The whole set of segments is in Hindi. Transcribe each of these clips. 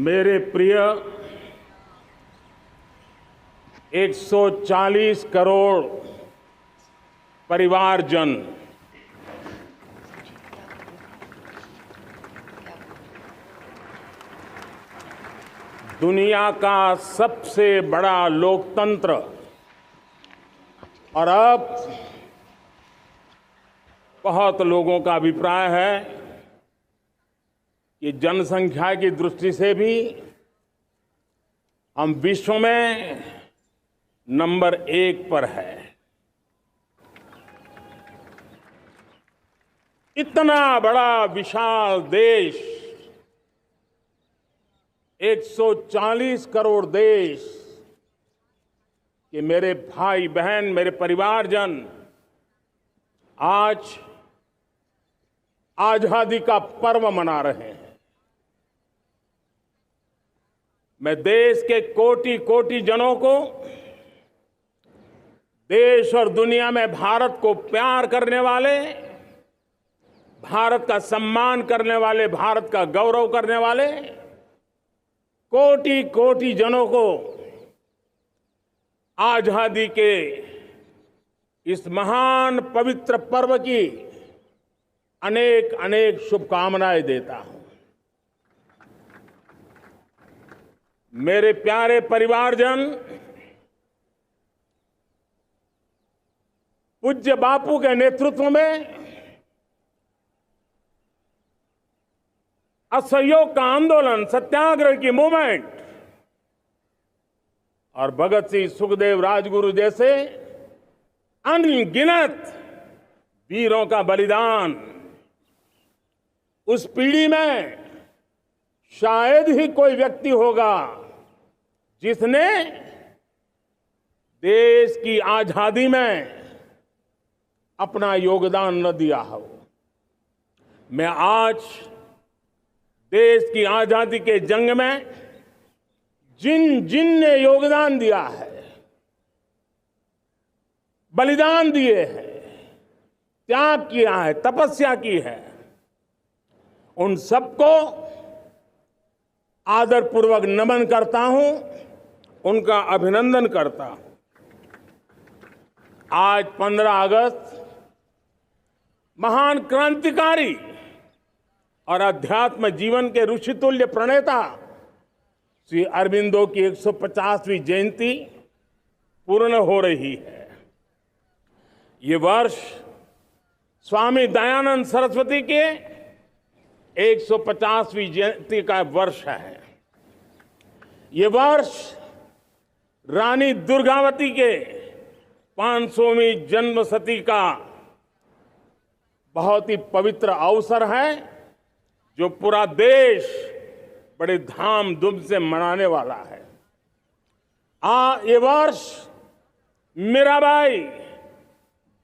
मेरे प्रिय 140 करोड़ परिवारजन, दुनिया का सबसे बड़ा लोकतंत्र और अब बहुत लोगों का अभिप्राय है कि जनसंख्या की दृष्टि से भी हम विश्व में नंबर 1 पर है। इतना बड़ा विशाल देश, 140 करोड़ देश के मेरे भाई बहन, मेरे परिवारजन आज आजादी का पर्व मना रहे हैं। मैं देश के कोटि कोटि जनों को, देश और दुनिया में भारत को प्यार करने वाले, भारत का सम्मान करने वाले, भारत का गौरव करने वाले कोटि कोटि जनों को आजादी के इस महान पवित्र पर्व की अनेक अनेक शुभकामनाएं देता हूं। मेरे प्यारे परिवारजन, पूज्य बापू के नेतृत्व में असहयोग का आंदोलन, सत्याग्रह की मूवमेंट और भगत सिंह, सुखदेव, राजगुरु जैसे अनगिनत वीरों का बलिदान, उस पीढ़ी में शायद ही कोई व्यक्ति होगा जिसने देश की आजादी में अपना योगदान न दिया हो। मैं आज देश की आजादी के जंग में जिन जिन ने योगदान दिया है, बलिदान दिए हैं, त्याग किया है, तपस्या की है, उन सबको आदरपूर्वक नमन करता हूं, उनका अभिनंदन करता हूं। आज 15 अगस्त महान क्रांतिकारी और अध्यात्म जीवन के ऋषितुल्य प्रणेता श्री अरबिंदो की 150वीं जयंती पूर्ण हो रही है। ये वर्ष स्वामी दयानंद सरस्वती के 150वीं जयंती का वर्ष है। ये वर्ष रानी दुर्गावती के 500वीं जन्मशती का बहुत ही पवित्र अवसर है, जो पूरा देश बड़े धामधूम से मनाने वाला है। ये वर्ष मीराबाई,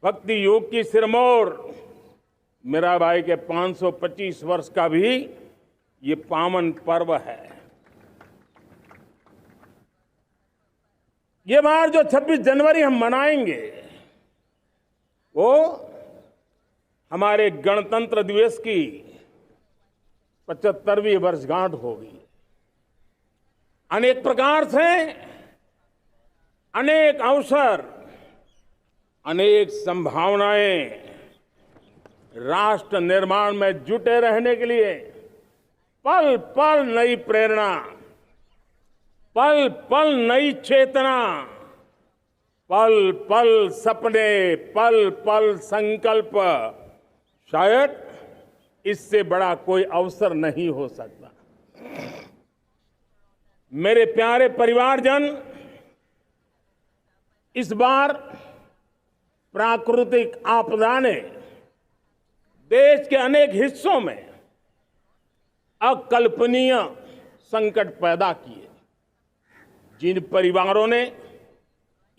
भक्ति योग की सिरमौर मीराबाई के 525 वर्ष का भी ये पावन पर्व है। ये बार जो 26 जनवरी हम मनाएंगे वो हमारे गणतंत्र दिवस की 75वीं वर्षगांठ होगी। अनेक प्रकार से अनेक अवसर, अनेक संभावनाएं राष्ट्र निर्माण में जुटे रहने के लिए पल पल नई प्रेरणा, पल पल नई चेतना, पल पल सपने, पल पल संकल्प, शायद इससे बड़ा कोई अवसर नहीं हो सकता। मेरे प्यारे परिवारजन, इस बार प्राकृतिक आपदा ने देश के अनेक हिस्सों में अकल्पनीय संकट पैदा किए। जिन परिवारों ने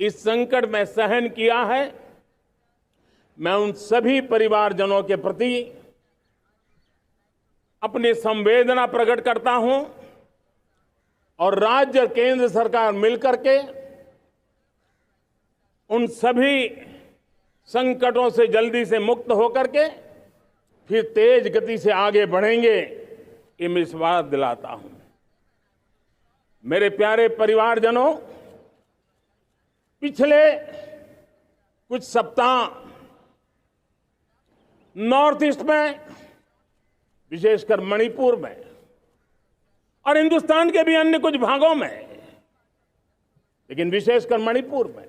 इस संकट में सहन किया है, मैं उन सभी परिवारजनों के प्रति अपनी संवेदना प्रकट करता हूं और राज्य और केंद्र सरकार मिलकर के उन सभी संकटों से जल्दी से मुक्त होकर के फिर तेज गति से आगे बढ़ेंगे, ये मैं विश्वास दिलाता हूं। मेरे प्यारे परिवारजनों, पिछले कुछ सप्ताह नॉर्थ ईस्ट में, विशेषकर मणिपुर में और हिंदुस्तान के भी अन्य कुछ भागों में, लेकिन विशेषकर मणिपुर में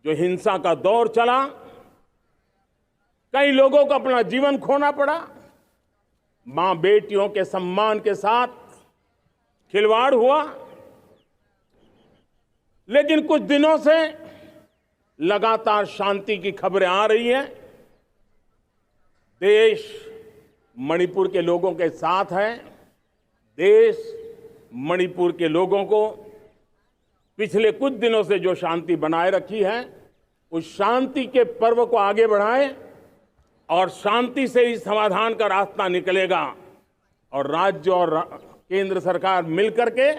जो हिंसा का दौर चला, कई लोगों को अपना जीवन खोना पड़ा, मां बेटियों के सम्मान के साथ खिलवाड़ हुआ। लेकिन कुछ दिनों से लगातार शांति की खबरें आ रही हैं। देश मणिपुर के लोगों के साथ है। देश मणिपुर के लोगों को पिछले कुछ दिनों से जो शांति बनाए रखी है, उस शांति के पर्व को आगे बढ़ाएं और शांति से ही समाधान का रास्ता निकलेगा। और राज्य और केंद्र सरकार मिलकर के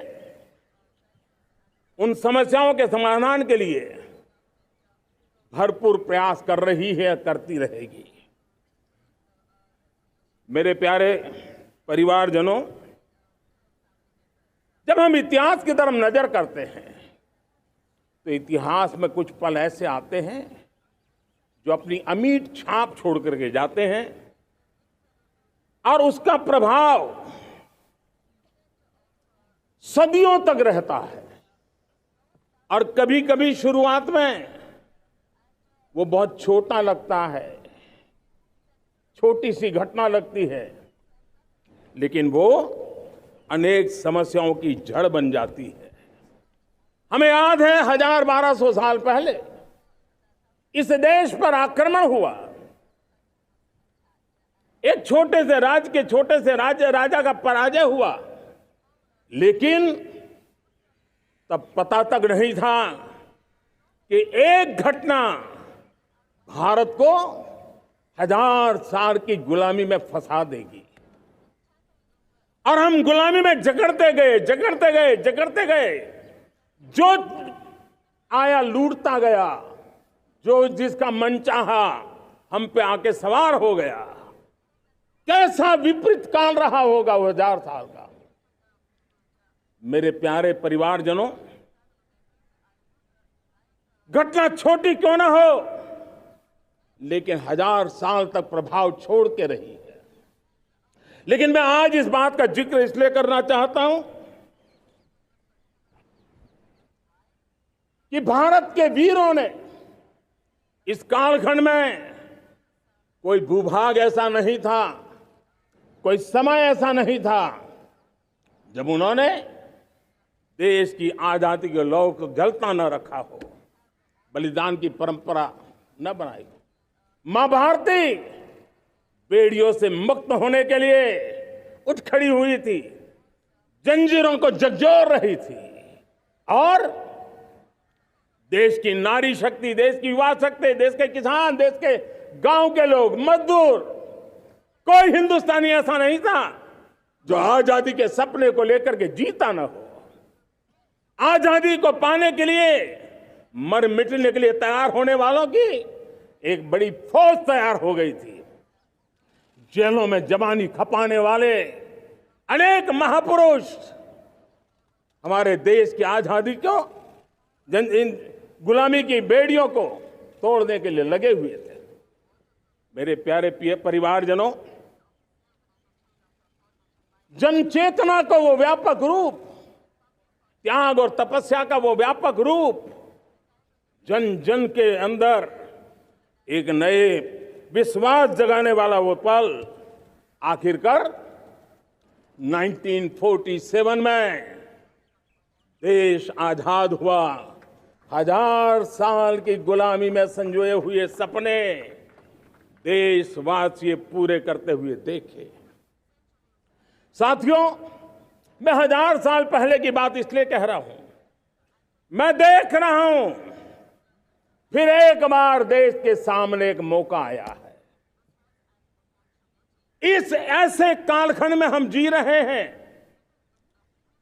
उन समस्याओं के समाधान के लिए भरपूर प्रयास कर रही है, करती रहेगी। मेरे प्यारे परिवारजनों, जब हम इतिहास की तरफ नजर करते हैं तो इतिहास में कुछ पल ऐसे आते हैं जो अपनी अमिट छाप छोड़ करके जाते हैं और उसका प्रभाव सदियों तक रहता है। और कभी कभी शुरुआत में वो बहुत छोटा लगता है, छोटी सी घटना लगती है, लेकिन वो अनेक समस्याओं की जड़ बन जाती है। हमें याद है 1000-1200 साल पहले इस देश पर आक्रमण हुआ। एक छोटे से राज्य के छोटे से राजा का पराजय हुआ, लेकिन तब पता तक नहीं था कि एक घटना भारत को 1000 साल की गुलामी में फंसा देगी। और हम गुलामी में जकड़ते गए, जो आया लूटता गया, जो जिसका मन चाहा हम पे आके सवार हो गया। कैसा विपरीत काल रहा होगा वो 1000 साल का। मेरे प्यारे परिवारजनों, घटना छोटी क्यों ना हो, लेकिन 1000 साल तक प्रभाव छोड़ के रही है। लेकिन मैं आज इस बात का जिक्र इसलिए करना चाहता हूं कि भारत के वीरों ने इस कालखंड में कोई भूभाग ऐसा नहीं था, कोई समय ऐसा नहीं था जब उन्होंने देश की आजादी के लौ को जलता न रखा हो, बलिदान की परंपरा न बनाई हो। मां भारती बेड़ियों से मुक्त होने के लिए उठ खड़ी हुई थी, जंजीरों को झकझोर रही थी और देश की नारी शक्ति, देश की युवा शक्ति, देश के किसान, देश के गांव के लोग, मजदूर, कोई हिंदुस्तानी ऐसा नहीं था जो आजादी के सपने को लेकर के जीता न हो। आजादी को पाने के लिए मर मिटने के लिए तैयार होने वालों की एक बड़ी फौज तैयार हो गई थी। जेलों में जवानी खपाने वाले अनेक महापुरुष हमारे देश की आजादी को, इन गुलामी की बेड़ियों को तोड़ने के लिए लगे हुए थे। मेरे प्यारे परिवारजनों, जन चेतना को वो व्यापक रूप, त्याग और तपस्या का वो व्यापक रूप, जन जन के अंदर एक नए विश्वास जगाने वाला वो पल आखिरकार 1947 में देश आजाद हुआ। 1000 साल की गुलामी में संजोए हुए सपने देशवासी पूरे करते हुए देखे। साथियों, मैं 1000 साल पहले की बात इसलिए कह रहा हूं, मैं देख रहा हूं फिर एक बार देश के सामने एक मौका आया है। इस ऐसे कालखंड में हम जी रहे हैं,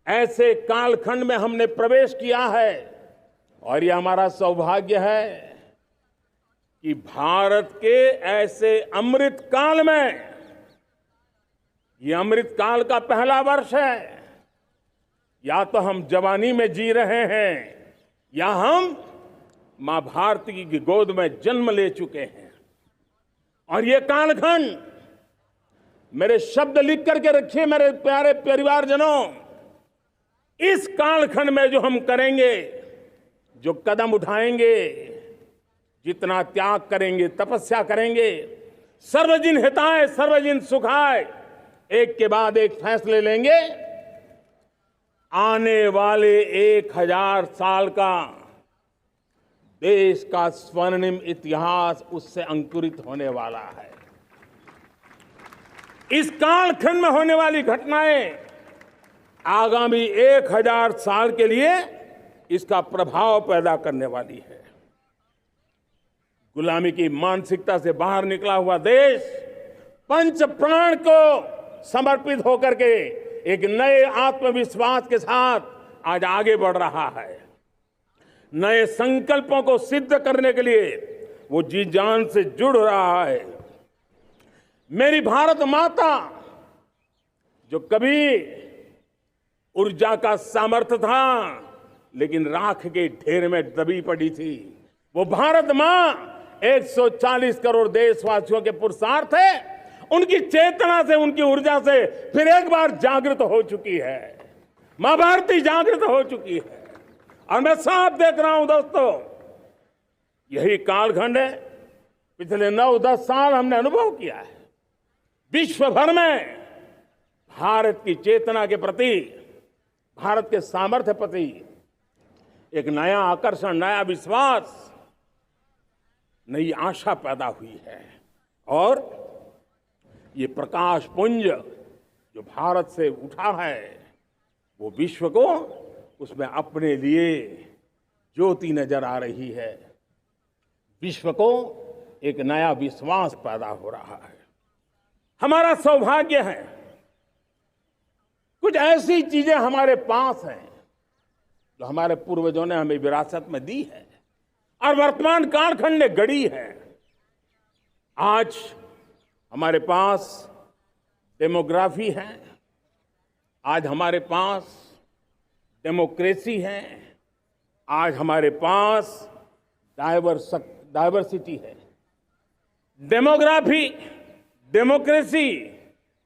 ऐसे कालखंड में हमने प्रवेश किया है और यह हमारा सौभाग्य है कि भारत के ऐसे अमृत काल में, यह अमृत काल का पहला वर्ष है, या तो हम जवानी में जी रहे हैं या हम मां भारती की गोद में जन्म ले चुके हैं। और ये कालखंड, मेरे शब्द लिख करके रखिए मेरे प्यारे परिवारजनों, इस कालखंड में जो हम करेंगे, जो कदम उठाएंगे, जितना त्याग करेंगे, तपस्या करेंगे, सर्वजन हिताय सर्वजन सुखाय, एक के बाद एक फैसले लेंगे, आने वाले 1000 साल का देश का स्वर्णिम इतिहास उससे अंकुरित होने वाला है। इस कालखंड में होने वाली घटनाएं आगामी 1000 साल के लिए इसका प्रभाव पैदा करने वाली है। गुलामी की मानसिकता से बाहर निकला हुआ देश पंच प्राण को समर्पित होकर के एक नए आत्मविश्वास के साथ आज आगे बढ़ रहा है। नए संकल्पों को सिद्ध करने के लिए वो जी जान से जुड़ रहा है। मेरी भारत माता, जो कभी ऊर्जा का सामर्थ्य था लेकिन राख के ढेर में दबी पड़ी थी, वो भारत मां 140 करोड़ देशवासियों के पुरुषार्थ है, उनकी चेतना से, उनकी ऊर्जा से फिर एक बार जागृत हो चुकी है। मां भारती जागृत हो चुकी है। और मैं साफ देख रहा हूं दोस्तों, यही कालखंड है, पिछले 9-10 साल हमने अनुभव किया है। विश्व भर में भारत की चेतना के प्रति, भारत के सामर्थ्य प्रति एक नया आकर्षण, नया विश्वास, नई आशा पैदा हुई है। और ये प्रकाश पुंज जो भारत से उठा है, वो विश्व को उसमें अपने लिए ज्योति नजर आ रही है। विश्व को एक नया विश्वास पैदा हो रहा है। हमारा सौभाग्य है, कुछ ऐसी चीजें हमारे पास हैं जो हमारे पूर्वजों ने हमें विरासत में दी है और वर्तमान कालखंड ने गढ़ी है। आज हमारे पास डेमोग्राफी है, आज हमारे पास डेमोक्रेसी है, आज हमारे पास डाइवर्सिटी है। डेमोग्राफी, डेमोक्रेसी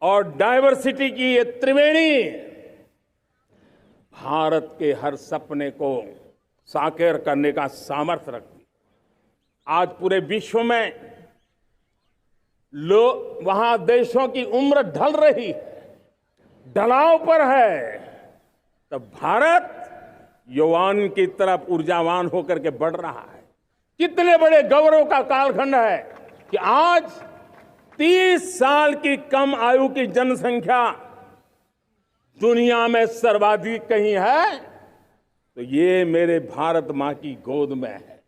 और डाइवर्सिटी की ये त्रिवेणी भारत के हर सपने को साकार करने का सामर्थ्य रखती है। आज पूरे विश्व में वहां देशों की उम्र ढल रही है, ढलाव पर है, तब भारत युवान की तरफ ऊर्जावान होकर के बढ़ रहा है। कितने बड़े गौरव का कालखंड है कि आज 30 साल की कम आयु की जनसंख्या दुनिया में सर्वाधिक कहीं है तो ये मेरे भारत मां की गोद में है,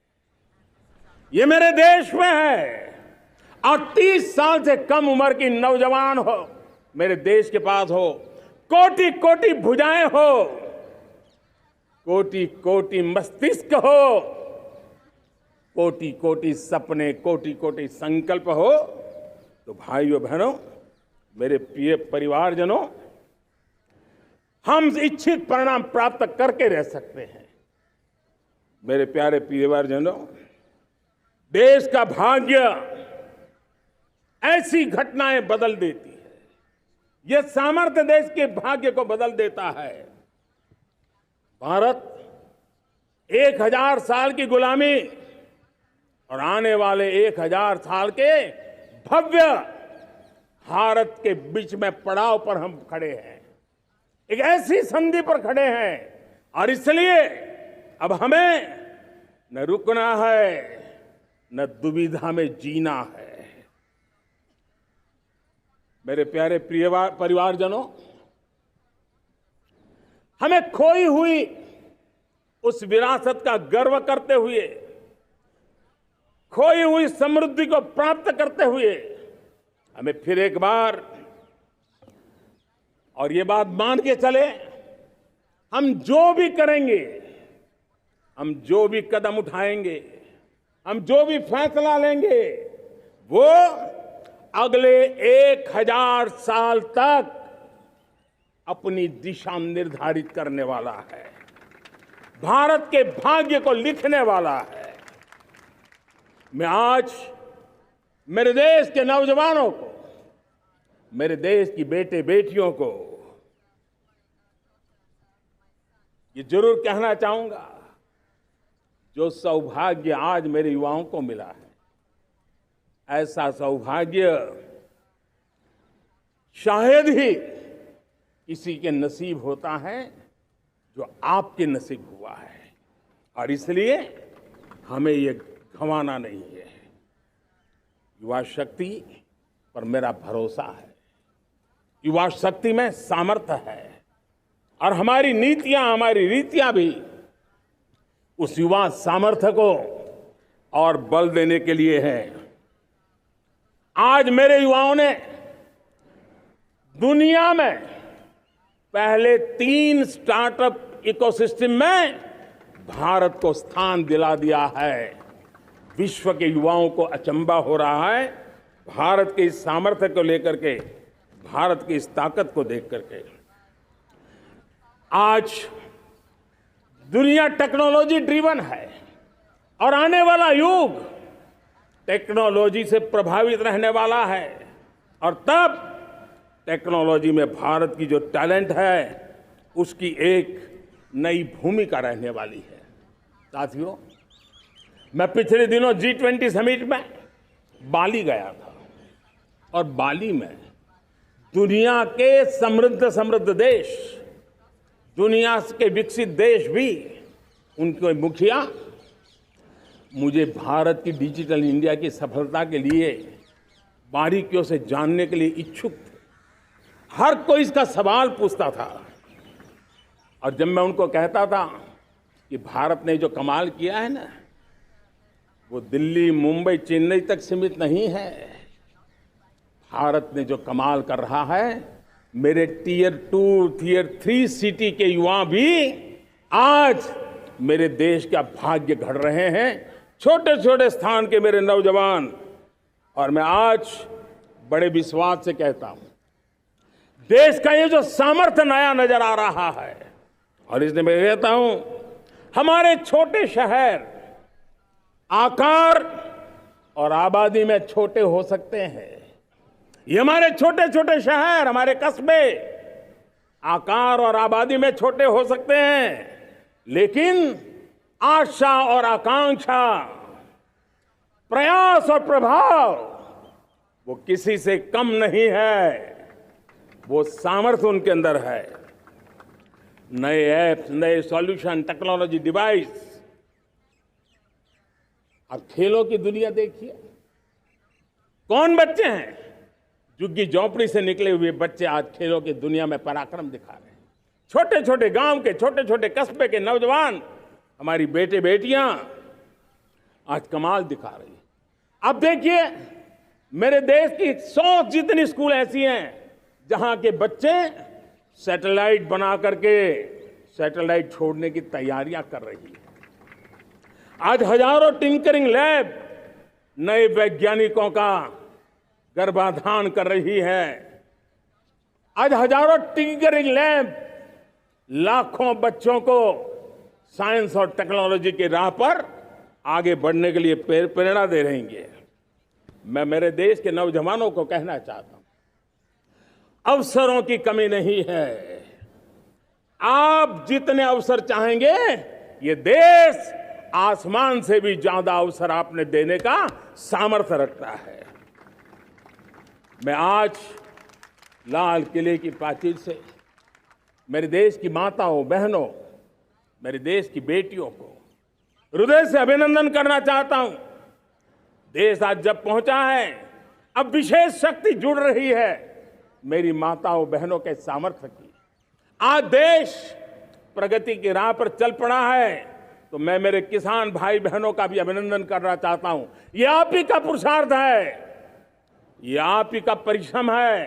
ये मेरे देश में है। और 30 साल से कम उम्र की नौजवान हो मेरे देश के पास हो, कोटि कोटि भुजाएं हो, कोटि कोटि मस्तिष्क हो, कोटि कोटि सपने, कोटि कोटि संकल्प हो, तो भाइयों बहनों, मेरे प्रिय परिवारजनों, हम इच्छित परिणाम प्राप्त करके रह सकते हैं। मेरे प्यारे परिवारजनों, देश का भाग्य ऐसी घटनाएं बदल देती है। यह सामर्थ्य देश के भाग्य को बदल देता है। भारत 1000 साल की गुलामी और आने वाले 1000 साल के भव्य भारत के बीच में पड़ाव पर हम खड़े हैं, एक ऐसी संधि पर खड़े हैं। और इसलिए अब हमें न रुकना है, न दुविधा में जीना है। मेरे प्यारे प्रिय परिवारजनों, हमें खोई हुई उस विरासत का गर्व करते हुए, खोई हुई समृद्धि को प्राप्त करते हुए, हमें फिर एक बार, और ये बात मान के चले, हम जो भी करेंगे, हम जो भी कदम उठाएंगे, हम जो भी फैसला लेंगे, वो अगले 1000 साल तक अपनी दिशा निर्धारित करने वाला है, भारत के भाग्य को लिखने वाला है। मैं आज मेरे देश के नौजवानों को, मेरे देश की बेटे बेटियों को ये जरूर कहना चाहूंगा, जो सौभाग्य आज मेरे युवाओं को मिला है, ऐसा सौभाग्य शायद ही किसी के नसीब होता है जो आपके नसीब हुआ है। और इसलिए हमें ये गंवाना नहीं है। युवा शक्ति पर मेरा भरोसा है, युवा शक्ति में सामर्थ्य है, और हमारी नीतियां, हमारी रीतियां भी उस युवा सामर्थ्य को और बल देने के लिए है। आज मेरे युवाओं ने दुनिया में पहले 3 स्टार्टअप इकोसिस्टम में भारत को स्थान दिला दिया है। विश्व के युवाओं को अचंभा हो रहा है भारत के इस सामर्थ्य को लेकर के, भारत की इस ताकत को देख करके। आज दुनिया टेक्नोलॉजी ड्रिवन है और आने वाला युग टेक्नोलॉजी से प्रभावित रहने वाला है, और तब टेक्नोलॉजी में भारत की जो टैलेंट है उसकी एक नई भूमिका रहने वाली है। साथियों, मैं पिछले दिनों G20 समिट में बाली गया था, और बाली में दुनिया के समृद्ध देश, दुनिया के विकसित देश भी, उनके मुखिया मुझे भारत की डिजिटल इंडिया की सफलता के लिए बारीकियों से जानने के लिए इच्छुक थे। हर कोई इसका सवाल पूछता था, और जब मैं उनको कहता था कि भारत ने जो कमाल किया है ना, वो दिल्ली, मुंबई, चेन्नई तक सीमित नहीं है। भारत ने जो कमाल कर रहा है, मेरे टियर 2, टियर 3 सिटी के युवा भी आज मेरे देश का भाग्य गढ़ रहे हैं, छोटे छोटे स्थान के मेरे नौजवान। और मैं आज बड़े विश्वास से कहता हूं, देश का ये जो सामर्थ्य नया नजर आ रहा है, और इसलिए मैं कहता हूं, हमारे छोटे शहर आकार और आबादी में छोटे हो सकते हैं। ये हमारे छोटे छोटे शहर, हमारे कस्बे आकार और आबादी में छोटे हो सकते हैं, लेकिन आशा और आकांक्षा, प्रयास और प्रभाव वो किसी से कम नहीं है। वो सामर्थ्य उनके अंदर है। नए ऐप्स, नए सॉल्यूशन, टेक्नोलॉजी डिवाइस। अब खेलों की दुनिया देखिए, कौन बच्चे हैं? झुग्गी झोंपड़ी से निकले हुए बच्चे आज खेलों की दुनिया में पराक्रम दिखा रहे हैं। छोटे छोटे गांव के, छोटे छोटे कस्बे के नौजवान, हमारी बेटे बेटियां आज कमाल दिखा रही हैं। अब देखिए, मेरे देश की 100 जितनी स्कूल ऐसी हैं जहां के बच्चे सैटेलाइट बना करके सैटेलाइट छोड़ने की तैयारियां कर रही हैं। आज हजारों टिंकरिंग लैब नए वैज्ञानिकों का गर्भाधान कर रही है। आज हजारों टिंकरिंग लैब लाखों बच्चों को साइंस और टेक्नोलॉजी की राह पर आगे बढ़ने के लिए प्रेरणा दे रही हैं। मैं मेरे देश के नौजवानों को कहना चाहता हूं, अवसरों की कमी नहीं है। आप जितने अवसर चाहेंगे, ये देश आसमान से भी ज्यादा अवसर आपने देने का सामर्थ्य रखता है। मैं आज लाल किले की प्राचीर से मेरे देश की माताओं, बहनों, मेरे देश की बेटियों को हृदय से अभिनंदन करना चाहता हूं। देश आज जब पहुंचा है, अब विशेष शक्ति जुड़ रही है मेरी माताओं बहनों के सामर्थ्य की। आज देश प्रगति की राह पर चल पड़ा है, तो मैं मेरे किसान भाई बहनों का भी अभिनंदन करना चाहता हूं। ये आप ही का पुरुषार्थ है, ये आप ही का परिश्रम है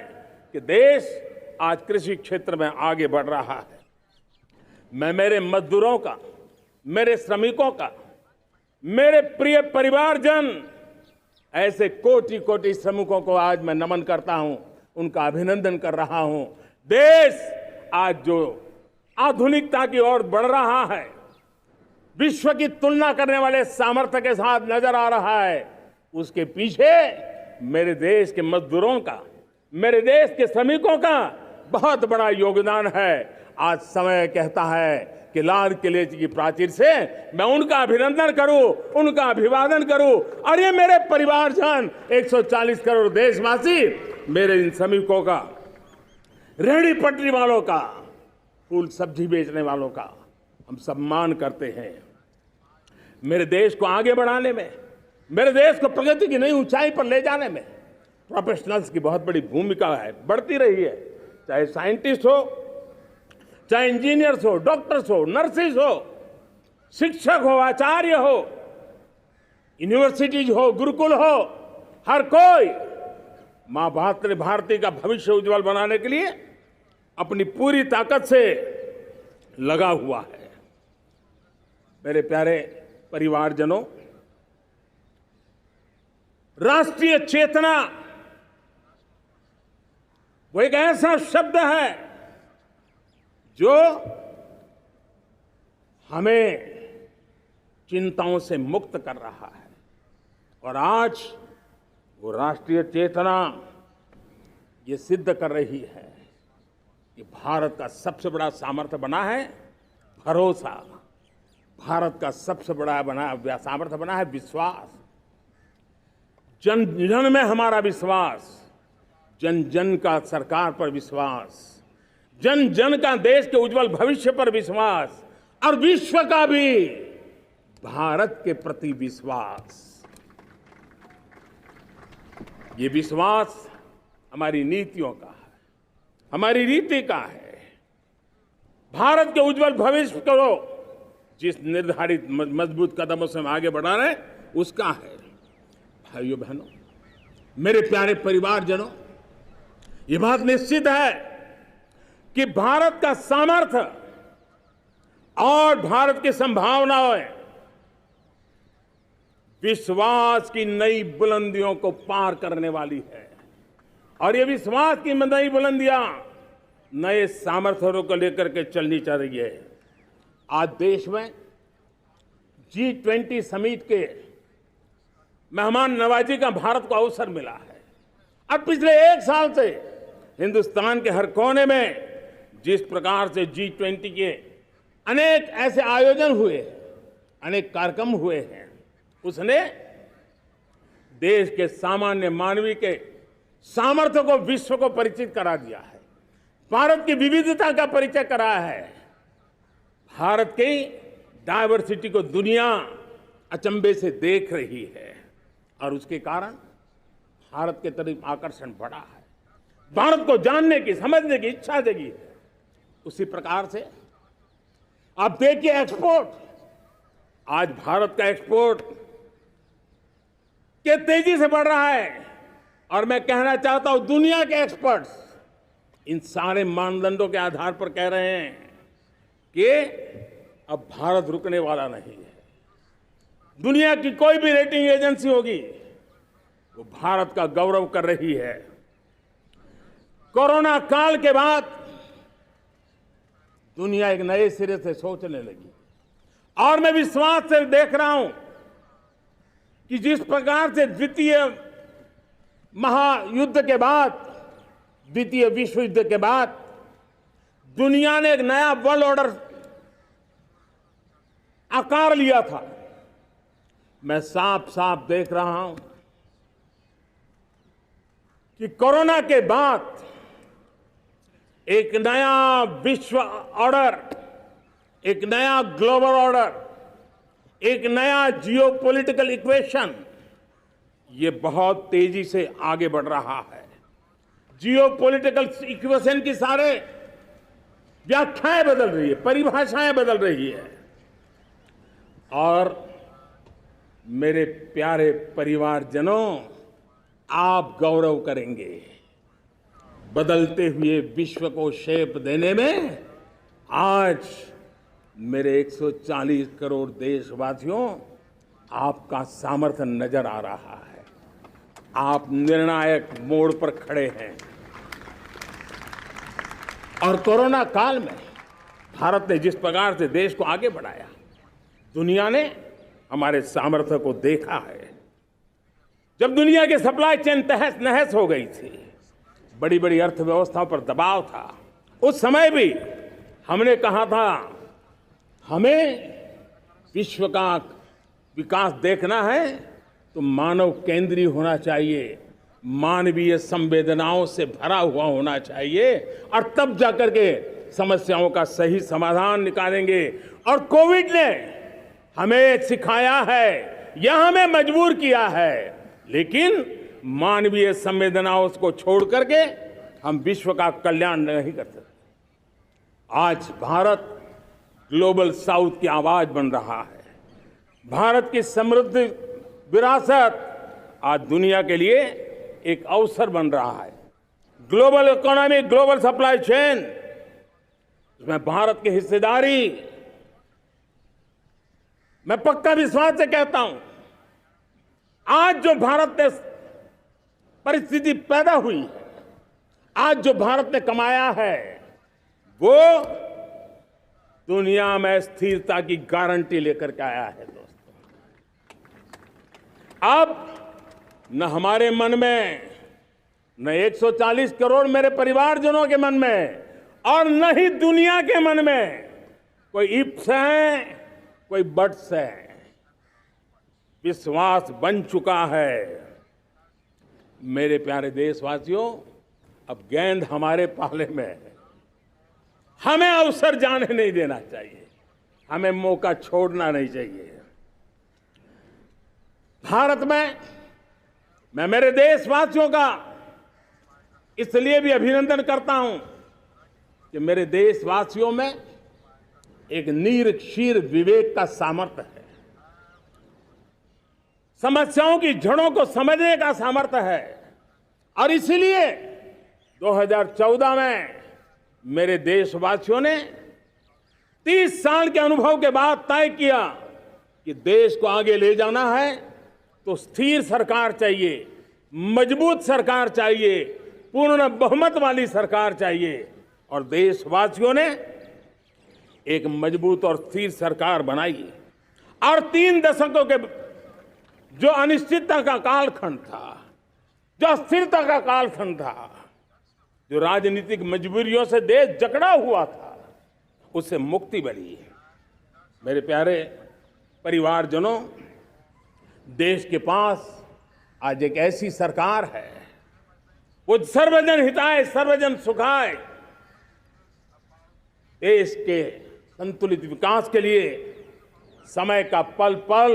कि देश आज कृषि क्षेत्र में आगे बढ़ रहा है। मैं मेरे मजदूरों का, मेरे श्रमिकों का, मेरे प्रिय परिवारजन, ऐसे कोटि कोटि श्रमिकों को आज मैं नमन करता हूं, उनका अभिनंदन कर रहा हूं। देश आज जो आधुनिकता की ओर बढ़ रहा है, विश्व की तुलना करने वाले सामर्थ्य के साथ नजर आ रहा है, उसके पीछे मेरे देश के मजदूरों का, मेरे देश के श्रमिकों का बहुत बड़ा योगदान है। आज समय कहता है कि लाल किले की प्राचीर से मैं उनका अभिनंदन करूं, उनका अभिवादन करूं, और ये मेरे परिवारजन 140 करोड़ देशवासी, मेरे इन श्रमिकों का, रेहड़ी पटरी वालों का, फूल सब्जी बेचने वालों का हम सम्मान करते हैं। मेरे देश को आगे बढ़ाने में, मेरे देश को प्रगति की नई ऊंचाई पर ले जाने में प्रोफेशनल्स की बहुत बड़ी भूमिका है, बढ़ती रही है। चाहे साइंटिस्ट हो, चाहे इंजीनियर्स हो, डॉक्टर्स हो, नर्सिस हो, शिक्षक हो, आचार्य हो, यूनिवर्सिटीज हो, गुरुकुल हो, हर कोई मां भारती का भविष्य उज्जवल बनाने के लिए अपनी पूरी ताकत से लगा हुआ है। मेरे प्यारे परिवारजनों, राष्ट्रीय चेतना वो एक ऐसा शब्द है जो हमें चिंताओं से मुक्त कर रहा है, और आज वो राष्ट्रीय चेतना ये सिद्ध कर रही है कि भारत का सबसे बड़ा सामर्थ्य बना है भरोसा, भारत का सबसे बड़ा सामर्थ्य बना है विश्वास। जन जन में हमारा विश्वास, जन जन का सरकार पर विश्वास, जन जन का देश के उज्जवल भविष्य पर विश्वास, और विश्व का भी भारत के प्रति विश्वास। ये विश्वास हमारी नीतियों का है, हमारी रीति का है। भारत के उज्जवल भविष्य को जिस निर्धारित मजबूत कदमों से हम आगे बढ़ा रहे हैं, उसका है। भाइयों बहनों, मेरे प्यारे परिवारजनों, ये बात निश्चित है कि भारत का सामर्थ्य और भारत की संभावनाएं विश्वास की नई बुलंदियों को पार करने वाली है, और ये विश्वास की नई बुलंदियां नए सामर्थ्यों को लेकर के चलनी चाह रही है। आज देश में G20 समिट के मेहमान नवाजी का भारत को अवसर मिला है। अब पिछले एक साल से हिंदुस्तान के हर कोने में जिस प्रकार से G20 के अनेक ऐसे आयोजन हुए, अनेक कार्यक्रम हुए हैं, उसने देश के सामान्य मानवी के सामर्थ्य को विश्व को परिचित करा दिया है, भारत की विविधता का परिचय कराया है, भारत की डायवर्सिटी को दुनिया अचंभे से देख रही है, और उसके कारण भारत के तरफ आकर्षण बढ़ा है, भारत को जानने की, समझने की इच्छा जगी है। उसी प्रकार से आप देखिए एक्सपोर्ट, आज भारत का एक्सपोर्ट के तेजी से बढ़ रहा है, और मैं कहना चाहता हूं दुनिया के एक्सपर्ट्स इन सारे मानदंडों के आधार पर कह रहे हैं कि अब भारत रुकने वाला नहीं है। दुनिया की कोई भी रेटिंग एजेंसी होगी वो भारत का गौरव कर रही है। कोरोना काल के बाद दुनिया एक नए सिरे से सोचने लगी, और मैं विश्वास से देख रहा हूं कि जिस प्रकार से द्वितीय महायुद्ध के बाद, द्वितीय विश्व युद्ध के बाद दुनिया ने एक नया वर्ल्ड ऑर्डर आकार लिया था, मैं साफ साफ देख रहा हूं कि कोरोना के बाद एक नया विश्व ऑर्डर, एक नया ग्लोबल ऑर्डर, एक नया जियोपॉलिटिकल इक्वेशन, ये बहुत तेजी से आगे बढ़ रहा है। जियोपॉलिटिकल इक्वेशन की सारे व्याख्याएं बदल रही है, परिभाषाएं बदल रही है, और मेरे प्यारे परिवारजनों, आप गौरव करेंगे। बदलते हुए विश्व को शेप देने में आज मेरे 140 करोड़ देशवासियों, आपका सामर्थ्य नजर आ रहा है। आप निर्णायक मोड़ पर खड़े हैं। और कोरोना काल में भारत ने जिस प्रकार से देश को आगे बढ़ाया, दुनिया ने हमारे सामर्थ्य को देखा है। जब दुनिया की सप्लाई चेन तहस नहस हो गई थी, बड़ी बड़ी अर्थव्यवस्थाओं पर दबाव था, उस समय भी हमने कहा था हमें विश्व का विकास देखना है तो मानव केंद्रीय होना चाहिए, मानवीय संवेदनाओं से भरा हुआ होना चाहिए, और तब जाकर के समस्याओं का सही समाधान निकालेंगे। और कोविड ने हमें सिखाया है या हमें मजबूर किया है, लेकिन मानवीय संवेदनाओं को छोड़ करके हम विश्व का कल्याण नहीं कर सकते। आज भारत ग्लोबल साउथ की आवाज बन रहा है। भारत की समृद्ध विरासत आज दुनिया के लिए एक अवसर बन रहा है। Global economy, global supply chain, इसमें भारत की हिस्सेदारी, मैं पक्का विश्वास से कहता हूं, आज जो भारत ने परिस्थिति पैदा हुई है, आज जो भारत ने कमाया है, वो दुनिया में स्थिरता की गारंटी लेकर के आया है। दोस्तों, अब न हमारे मन में, न 140 करोड़ मेरे परिवारजनों के मन में, और न ही दुनिया के मन में कोई इफ्स है, कोई बट्स है। विश्वास बन चुका है। मेरे प्यारे देशवासियों, अब गेंद हमारे पाले में है। हमें अवसर जाने नहीं देना चाहिए, हमें मौका छोड़ना नहीं चाहिए। भारत में मैं मेरे देशवासियों का इसलिए भी अभिनंदन करता हूं कि मेरे देशवासियों में एक नीर-क्षीर विवेक का सामर्थ्य है, समस्याओं की जड़ों को समझने का सामर्थ्य है। और इसलिए 2014 में मेरे देशवासियों ने 30 साल के अनुभव के बाद तय किया कि देश को आगे ले जाना है तो स्थिर सरकार चाहिए, मजबूत सरकार चाहिए, पूर्ण बहुमत वाली सरकार चाहिए। और देशवासियों ने एक मजबूत और स्थिर सरकार बनाई। और 3 दशकों के जो अनिश्चितता का कालखंड था, जो अस्थिरता का कालखंड था, जो राजनीतिक मजबूरियों से देश जकड़ा हुआ था, उससे मुक्ति मिली। मेरे प्यारे परिवारजनों, देश के पास आज एक ऐसी सरकार है, वो सर्वजन हिताय सर्वजन सुखाय, देश के संतुलित विकास के लिए समय का पल पल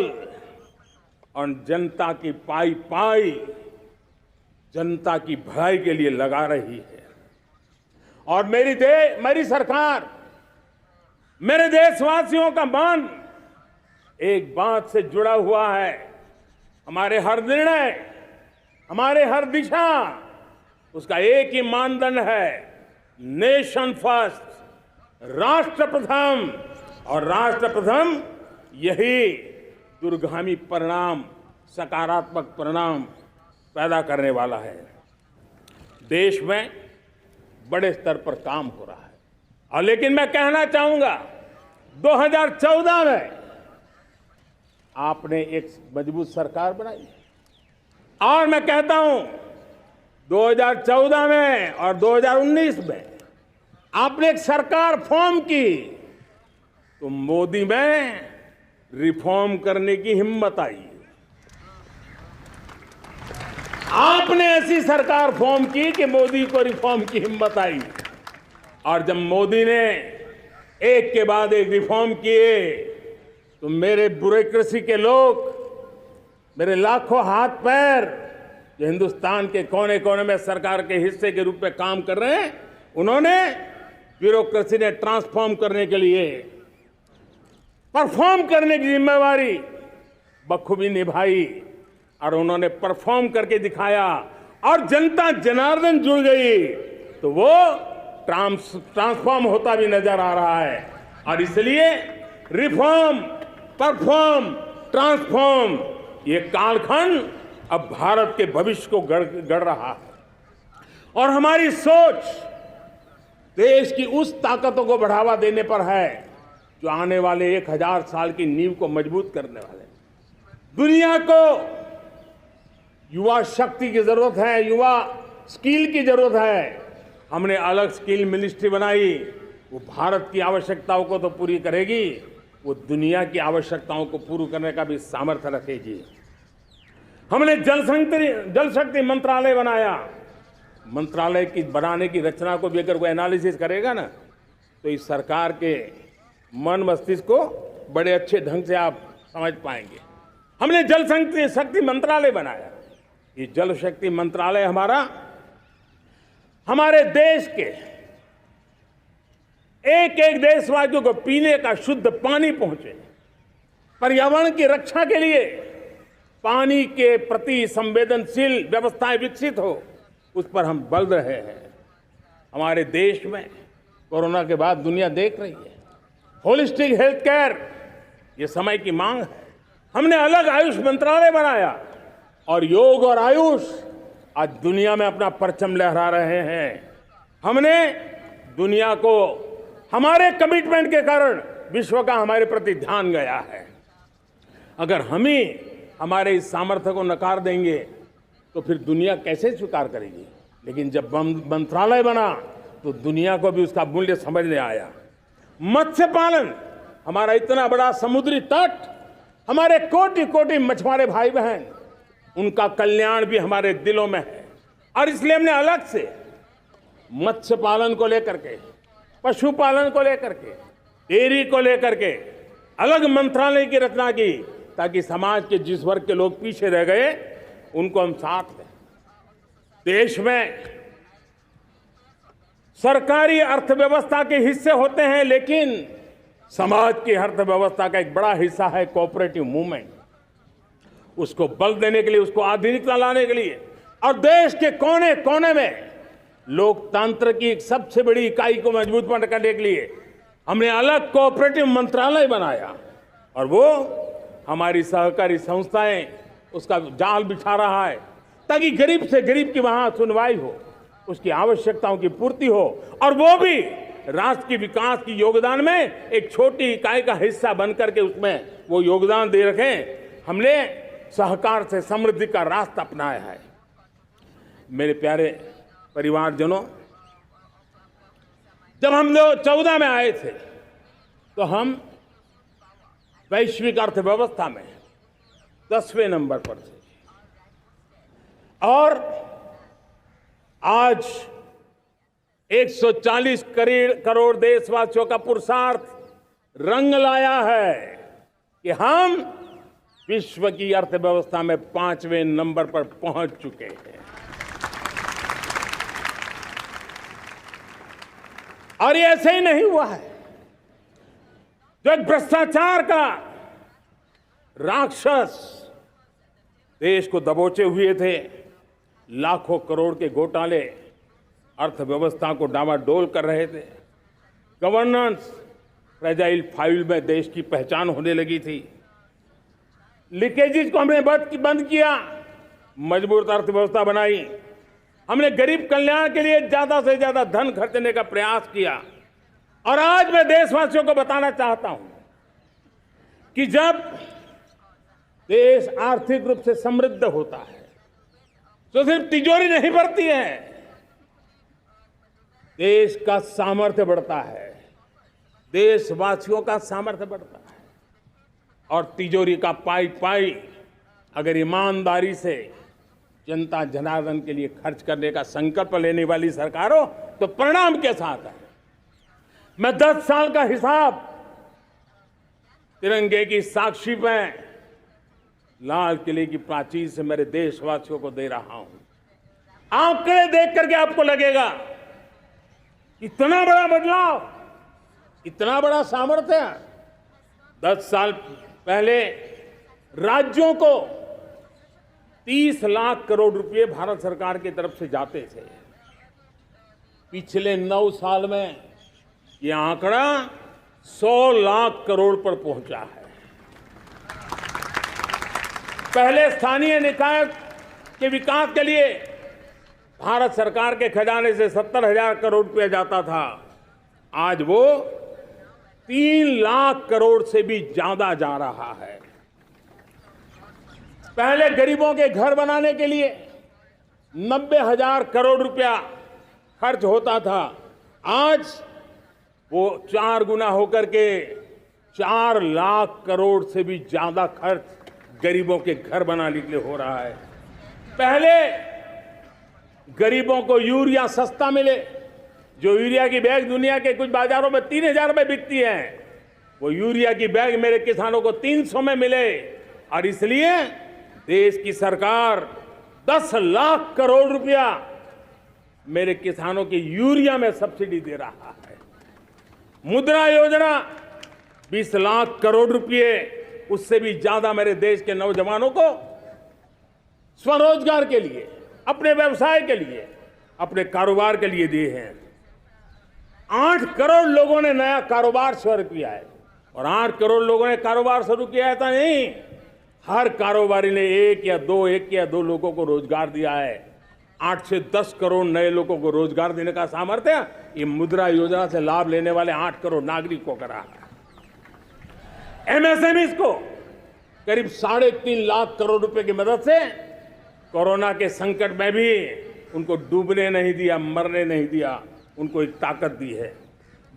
और जनता की पाई पाई, जनता की भलाई के लिए लगा रही है। और मेरी सरकार, मेरे देशवासियों का मन एक बात से जुड़ा हुआ है। हमारे हर निर्णय, हमारे हर दिशा, उसका एक ही मानदंड है, नेशन फर्स्ट, राष्ट्र प्रथम। और राष्ट्र प्रथम यही दूरगामी परिणाम, सकारात्मक परिणाम पैदा करने वाला है। देश में बड़े स्तर पर काम हो रहा है। और लेकिन मैं कहना चाहूंगा, 2014 में आपने एक मजबूत सरकार बनाई, और मैं कहता हूं 2014 में और 2019 में आपने एक सरकार फॉर्म की, तो मोदी में रिफॉर्म करने की हिम्मत आई। आपने ऐसी सरकार फॉर्म की कि मोदी को रिफॉर्म की हिम्मत आई। और जब मोदी ने एक के बाद एक रिफॉर्म किए, तो मेरे ब्यूरोक्रेसी के लोग, मेरे लाखों हाथ पैर जो हिंदुस्तान के कोने कोने में सरकार के हिस्से के रूप में काम कर रहे हैं, उन्होंने ब्यूरोक्रेसी ने ट्रांसफॉर्म करने के लिए, परफॉर्म करने की जिम्मेवारी बखूबी निभाई। और उन्होंने परफॉर्म करके दिखाया, और जनता जनार्दन जुड़ गई, तो वो ट्रांसफॉर्म होता भी नजर आ रहा है। और इसलिए रिफॉर्म, परफॉर्म, ट्रांसफॉर्म, ये कालखंड अब भारत के भविष्य को गढ़ रहा है। और हमारी सोच, देश की उस ताकतों को बढ़ावा देने पर है जो आने वाले 1000 साल की नींव को मजबूत करने वाले हैं। दुनिया को युवा शक्ति की जरूरत है, युवा स्किल की जरूरत है। हमने अलग स्किल मिनिस्ट्री बनाई, वो भारत की आवश्यकताओं को तो पूरी करेगी, वो दुनिया की आवश्यकताओं को पूरी करने का भी सामर्थ्य रखेगी। हमने जल शक्ति मंत्रालय बनाया। मंत्रालय की बनाने की रचना को भी अगर कोई एनालिसिस करेगा ना, तो इस सरकार के मन मस्तिष्क को बड़े अच्छे ढंग से आप समझ पाएंगे। हमने जल शक्ति मंत्रालय बनाया। ये जल शक्ति मंत्रालय हमारे देश के एक एक देशवासियों को पीने का शुद्ध पानी पहुंचे, पर्यावरण की रक्षा के लिए पानी के प्रति संवेदनशील व्यवस्थाएं विकसित हो, उस पर हम बल रहे हैं। हमारे देश में कोरोना के बाद दुनिया देख रही है होलिस्टिक हेल्थ केयर, ये समय की मांग है। हमने अलग आयुष मंत्रालय बनाया और योग और आयुष आज दुनिया में अपना परचम लहरा रहे हैं। हमने दुनिया को हमारे कमिटमेंट के कारण विश्व का हमारे प्रति ध्यान गया है। अगर हम ही हमारे इस सामर्थ्य को नकार देंगे तो फिर दुनिया कैसे स्वीकार करेगी। लेकिन जब मंत्रालय बना तो दुनिया को भी उसका मूल्य समझ में आया। मत्स्य पालन, हमारा इतना बड़ा समुद्री तट, हमारे कोटि कोटि मछुआरे भाई बहन, उनका कल्याण भी हमारे दिलों में है। और इसलिए हमने अलग से मत्स्य पालन को लेकर के, पशुपालन को लेकर के, डेयरी को लेकर के अलग मंत्रालय की रचना की, ताकि समाज के जिस वर्ग के लोग पीछे रह गए उनको हम साथ दें। देश में सरकारी अर्थव्यवस्था के हिस्से होते हैं, लेकिन समाज की अर्थव्यवस्था का एक बड़ा हिस्सा है कोऑपरेटिव मूवमेंट। उसको बल देने के लिए, उसको आधुनिकता लाने के लिए और देश के कोने कोने में लोकतंत्र की एक सबसे बड़ी इकाई को मजबूत करने के लिए हमने अलग कोऑपरेटिव मंत्रालय बनाया। और वो हमारी सहकारी संस्थाएं उसका जाल बिछा रहा है, ताकि गरीब से गरीब की वहां सुनवाई हो, उसकी आवश्यकताओं की पूर्ति हो, और वो भी राष्ट्र के विकास की योगदान में एक छोटी इकाई का हिस्सा बनकर के उसमें वो योगदान दे रखें। हमने सहकार से समृद्धि का रास्ता अपनाया है। मेरे प्यारे परिवारजनों, जब हम लोग 14 में आए थे तो हम वैश्विक अर्थव्यवस्था में 10वें नंबर पर थे, और आज 140 करोड़ देशवासियों का पुरुषार्थ रंग लाया है कि हम विश्व की अर्थव्यवस्था में 5वें नंबर पर पहुंच चुके हैं। और ये ऐसे ही नहीं हुआ है। जो एक भ्रष्टाचार का राक्षस देश को दबोचे हुए थे, लाखों करोड़ के घोटाले अर्थव्यवस्था को डामाडोल कर रहे थे, गवर्नेंस फ्रेजाइल फाइल में देश की पहचान होने लगी थी, लीकेजेस को हमने बंद किया, मजबूत अर्थव्यवस्था बनाई। हमने गरीब कल्याण के लिए ज्यादा से ज्यादा धन खर्चने का प्रयास किया। और आज मैं देशवासियों को बताना चाहता हूं कि जब देश आर्थिक रूप से समृद्ध होता है तो सिर्फ तिजोरी नहीं भरती है, देश का सामर्थ्य बढ़ता है, देशवासियों का सामर्थ्य बढ़ता है। और तिजोरी का पाई पाई अगर ईमानदारी से जनता जनार्दन के लिए खर्च करने का संकल्प लेने वाली सरकार हो तो परिणाम के साथ है। मैं 10 साल का हिसाब तिरंगे की साक्षी में लाल किले की प्राचीर से मेरे देशवासियों को दे रहा हूं। आंकड़े देख करके आपको लगेगा इतना बड़ा बदलाव, इतना बड़ा सामर्थ्य। 10 साल पहले राज्यों को 30 लाख करोड़ रुपए भारत सरकार की तरफ से जाते थे। पिछले 9 साल में यह आंकड़ा 100 लाख करोड़ पर पहुंचा है। पहले स्थानीय निकाय के विकास के लिए भारत सरकार के खजाने से 70,000 करोड़ रुपया जाता था। आज वो 3 लाख करोड़ से भी ज्यादा जा रहा है। पहले गरीबों के घर बनाने के लिए 90,000 करोड़ रुपया खर्च होता था। आज वो 4 गुना होकर के 4 लाख करोड़ से भी ज्यादा खर्च गरीबों के घर बनाने के लिए हो रहा है। पहले गरीबों को यूरिया सस्ता मिले, जो यूरिया की बैग दुनिया के कुछ बाजारों में 3,000 में बिकती है, वो यूरिया की बैग मेरे किसानों को 300 में मिले। और इसलिए देश की सरकार 10 लाख करोड़ रुपया मेरे किसानों की यूरिया में सब्सिडी दे रहा है। मुद्रा योजना 20 लाख करोड़ रुपए, उससे भी ज्यादा मेरे देश के नौजवानों को स्वरोजगार के लिए, अपने व्यवसाय के लिए, अपने कारोबार के लिए दिए हैं। 8 करोड़ लोगों ने नया कारोबार शुरू किया है। और 8 करोड़ लोगों ने कारोबार शुरू किया है तो नहीं, हर कारोबारी ने एक या दो लोगों को रोजगार दिया है। 8 से 10 करोड़ नए लोगों को रोजगार देने का सामर्थ्य ये मुद्रा योजना से लाभ लेने वाले 8 करोड़ नागरिकों का रहा है। एमएसएमई को करीब 3.5 लाख करोड़ रुपए की मदद से कोरोना के संकट में भी उनको डूबने नहीं दिया, मरने नहीं दिया, उनको एक ताकत दी है।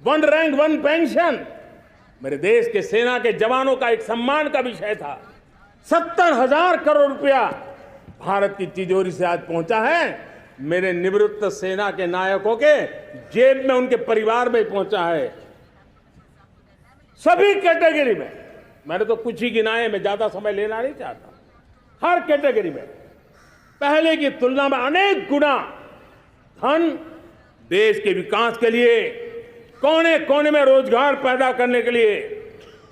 1 रैंक 1 पेंशन मेरे देश के सेना के जवानों का एक सम्मान का विषय था। 70,000 करोड़ रुपया भारत की तिजोरी से आज पहुंचा है, मेरे निवृत्त सेना के नायकों के जेब में, उनके परिवार में पहुंचा है। सभी कैटेगरी में, मैंने तो कुछ ही गिनाए, मैं ज्यादा समय लेना नहीं चाहता। हर कैटेगरी में पहले की तुलना में अनेक गुना धन देश के विकास के लिए, कोने कोने में रोजगार पैदा करने के लिए,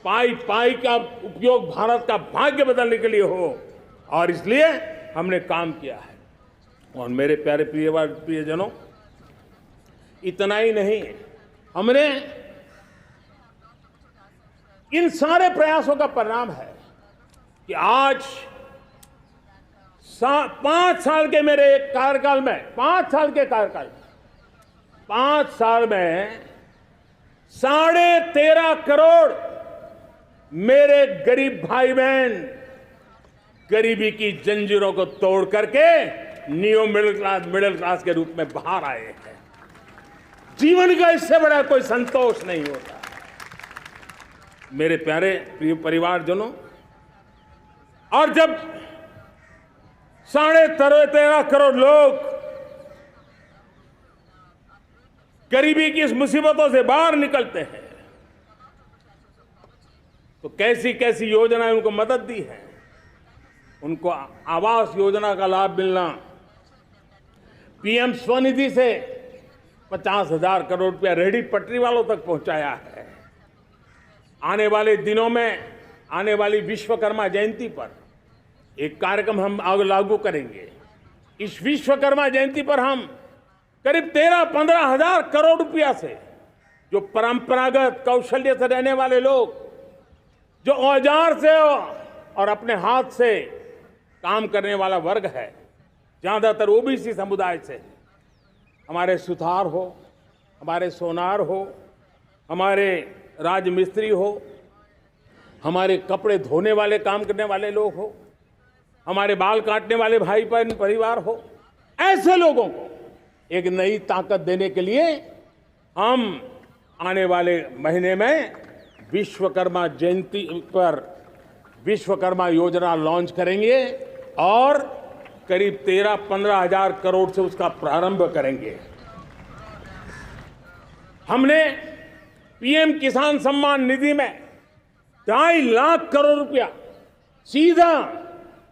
पाई पाई का उपयोग भारत का भाग्य बदलने के लिए हो, और इसलिए हमने काम किया है। और मेरे प्यारे प्रियजनों, इतना ही नहीं, हमने इन सारे प्रयासों का परिणाम है कि आज 5 साल के मेरे कार्यकाल में, 5 साल के कार्यकाल में, 5 साल में 13.5 करोड़ मेरे गरीब भाई बहन गरीबी की जंजीरों को तोड़ करके नियो मिडिल क्लास के रूप में बाहर आए हैं। जीवन का इससे बड़ा कोई संतोष नहीं होता। मेरे प्यारे प्रिय परिवारजनों, और जब 13.5 करोड़ लोग गरीबी की इस मुसीबतों से बाहर निकलते हैं, तो कैसी कैसी योजनाएं उनको मदद दी है। उनको आवास योजना का लाभ मिलना, पीएम स्वनिधि से 50,000 करोड़ रुपया रेहड़ी पटरी वालों तक पहुंचाया है। आने वाले दिनों में, आने वाली विश्वकर्मा जयंती पर एक कार्यक्रम हम लागू करेंगे। इस विश्वकर्मा जयंती पर हम करीब 13-15 हजार करोड़ रुपया से, जो परंपरागत कौशल्य से रहने वाले लोग, जो औजार से और अपने हाथ से काम करने वाला वर्ग है, ज्यादातर ओबीसी समुदाय से, हमारे सुथार हो, हमारे सोनार हो, हमारे राजमिस्त्री हो, हमारे कपड़े धोने वाले काम करने वाले लोग हो, हमारे बाल काटने वाले भाई बहन परिवार हो, ऐसे लोगों को एक नई ताकत देने के लिए हम आने वाले महीने में विश्वकर्मा जयंती पर विश्वकर्मा योजना लॉन्च करेंगे और करीब 13-15 हजार करोड़ से उसका प्रारंभ करेंगे। हमने पीएम किसान सम्मान निधि में 2.5 लाख करोड़ रुपया सीधा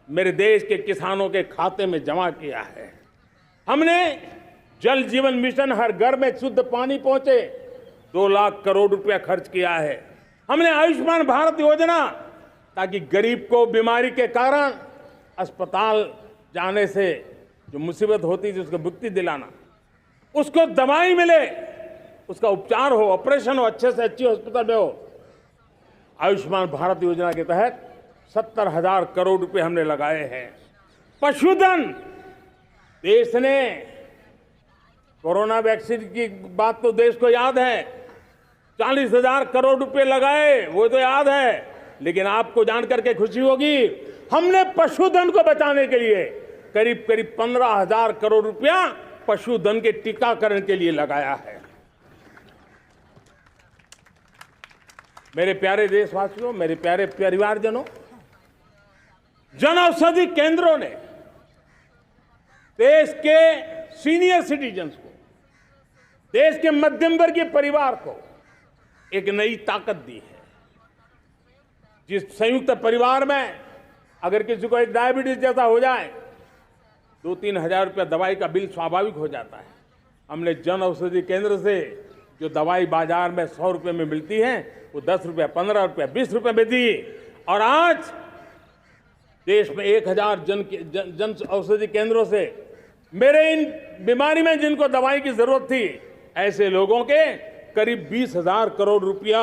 मेरे देश के किसानों के खाते में जमा किया है। हमने जल जीवन मिशन, हर घर में शुद्ध पानी पहुंचे, 2 लाख करोड़ रुपया खर्च किया है। हमने आयुष्मान भारत योजना, ताकि गरीब को बीमारी के कारण अस्पताल जाने से जो मुसीबत होती थी उसको मुक्ति दिलाना, उसको दवाई मिले, उसका उपचार हो, ऑपरेशन हो, अच्छे से अच्छी हॉस्पिटल में हो। आयुष्मान भारत योजना के तहत 70,000 करोड़ रुपए हमने लगाए हैं। पशुधन, देश ने कोरोना वैक्सीन की बात तो देश को याद है, 40,000 करोड़ रुपए लगाए, वो तो याद है। लेकिन आपको जानकर के खुशी होगी, हमने पशुधन को बचाने के लिए करीब करीब 15,000 करोड़ रुपया पशुधन के टीकाकरण के लिए लगाया है। मेरे प्यारे देशवासियों, मेरे प्यारे परिवारजनों, जन औषधि केंद्रों ने देश के सीनियर सिटीजन्स को, देश के मध्यम वर्गीय परिवार को एक नई ताकत दी है। जिस संयुक्त परिवार में अगर किसी को एक डायबिटीज जैसा हो जाए, 2-3 हजार रुपया दवाई का बिल स्वाभाविक हो जाता है। हमने जन औषधि केंद्र से जो दवाई बाजार में 100 रुपये में मिलती है, वो 10 रुपया, 15 रुपया, 20 रुपये में दी। और आज देश में 1000 जन औषधि केंद्रों से मेरे इन बीमारी में जिनको दवाई की जरूरत थी, ऐसे लोगों के करीब 20,000 करोड़ रुपया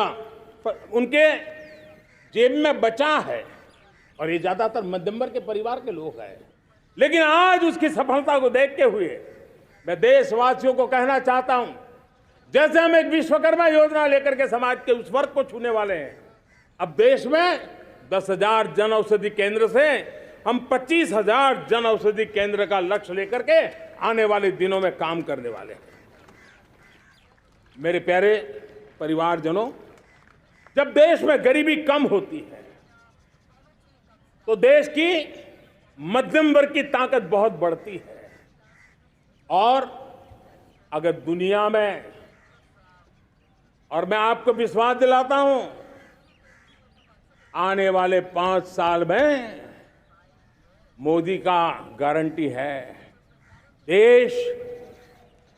उनके जेब में बचा है। और ये ज्यादातर मध्यम वर्ग के परिवार के लोग हैं। लेकिन आज उसकी सफलता को देखते हुए मैं देशवासियों को कहना चाहता हूं, जैसे हम एक विश्वकर्मा योजना लेकर के समाज के उस वर्ग को छूने वाले हैं, अब देश में 10,000 जन औषधि केंद्र से हम 25,000 जन औषधि केंद्र का लक्ष्य लेकर के आने वाले दिनों में काम करने वाले हैं। मेरे प्यारे परिवारजनों, जब देश में गरीबी कम होती है तो देश की मध्यम वर्ग की ताकत बहुत बढ़ती है। और अगर दुनिया में, और मैं आपको विश्वास दिलाता हूं, आने वाले 5 साल में मोदी का गारंटी है, देश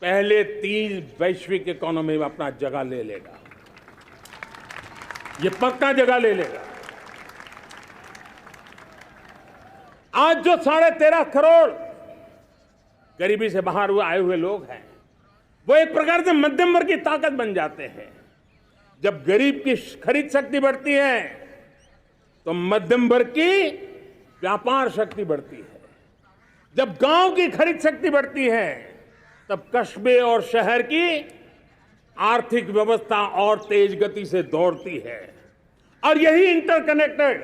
पहले 3 वैश्विक इकोनॉमी में अपना जगह ले लेगा। ये पक्का जगह ले लेगा। आज जो 13.5 करोड़ गरीबी से बाहर आए हुए लोग हैं, वो एक प्रकार से मध्यम वर्ग की ताकत बन जाते हैं। जब गरीब की खरीद शक्ति बढ़ती है तो मध्यम वर्ग की व्यापार शक्ति बढ़ती है। जब गांव की खरीद शक्ति बढ़ती है तब कस्बे और शहर की आर्थिक व्यवस्था और तेज गति से दौड़ती है। और यही इंटरकनेक्टेड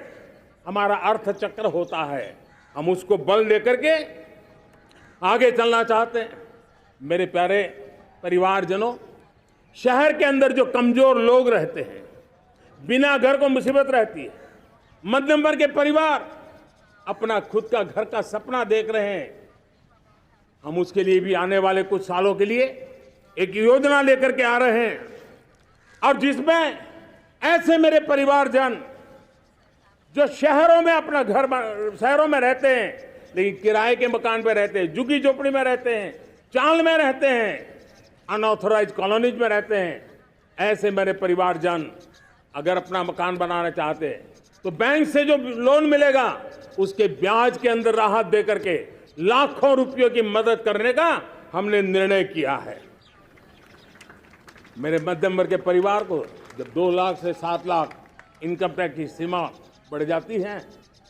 हमारा अर्थचक्र होता है। हम उसको बल लेकर के आगे चलना चाहते हैं। मेरे प्यारे परिवारजनों, शहर के अंदर जो कमजोर लोग रहते हैं, बिना घर को मुसीबत रहती है, मध्यम वर्ग के परिवार अपना खुद का घर का सपना देख रहे हैं, हम उसके लिए भी आने वाले कुछ सालों के लिए एक योजना लेकर के आ रहे हैं। और जिसमें ऐसे मेरे परिवारजन जो शहरों में अपना घर, शहरों में रहते हैं लेकिन किराए के मकान पे रहते हैं, झुग्गी झोपड़ी में रहते हैं, चाल में रहते हैं, अनऑथराइज्ड कॉलोनीज में रहते हैं, ऐसे मेरे परिवारजन अगर अपना मकान बनाना चाहते हैं तो बैंक से जो लोन मिलेगा उसके ब्याज के अंदर राहत दे करके लाखों रुपयों की मदद करने का हमने निर्णय किया है। मेरे मध्यम वर्ग के परिवार को जब 2 लाख से 7 लाख इनकम टैक्स की सीमा बढ़ जाती है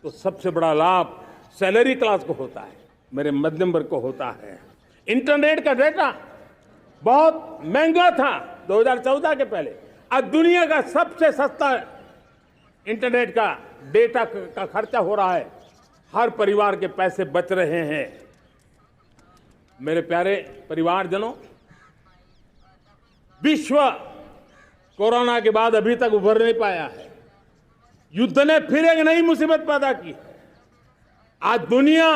तो सबसे बड़ा लाभ सैलरी क्लास को होता है, मेरे मध्यम वर्ग को होता है। इंटरनेट का डेटा बहुत महंगा था 2014 के पहले, आज दुनिया का सबसे सस्ता इंटरनेट का डेटा का खर्चा हो रहा है। हर परिवार के पैसे बच रहे हैं। मेरे प्यारे परिवारजनों, विश्व कोरोना के बाद अभी तक उभर नहीं पाया है। युद्ध ने फिर एक नई मुसीबत पैदा की है। आज दुनिया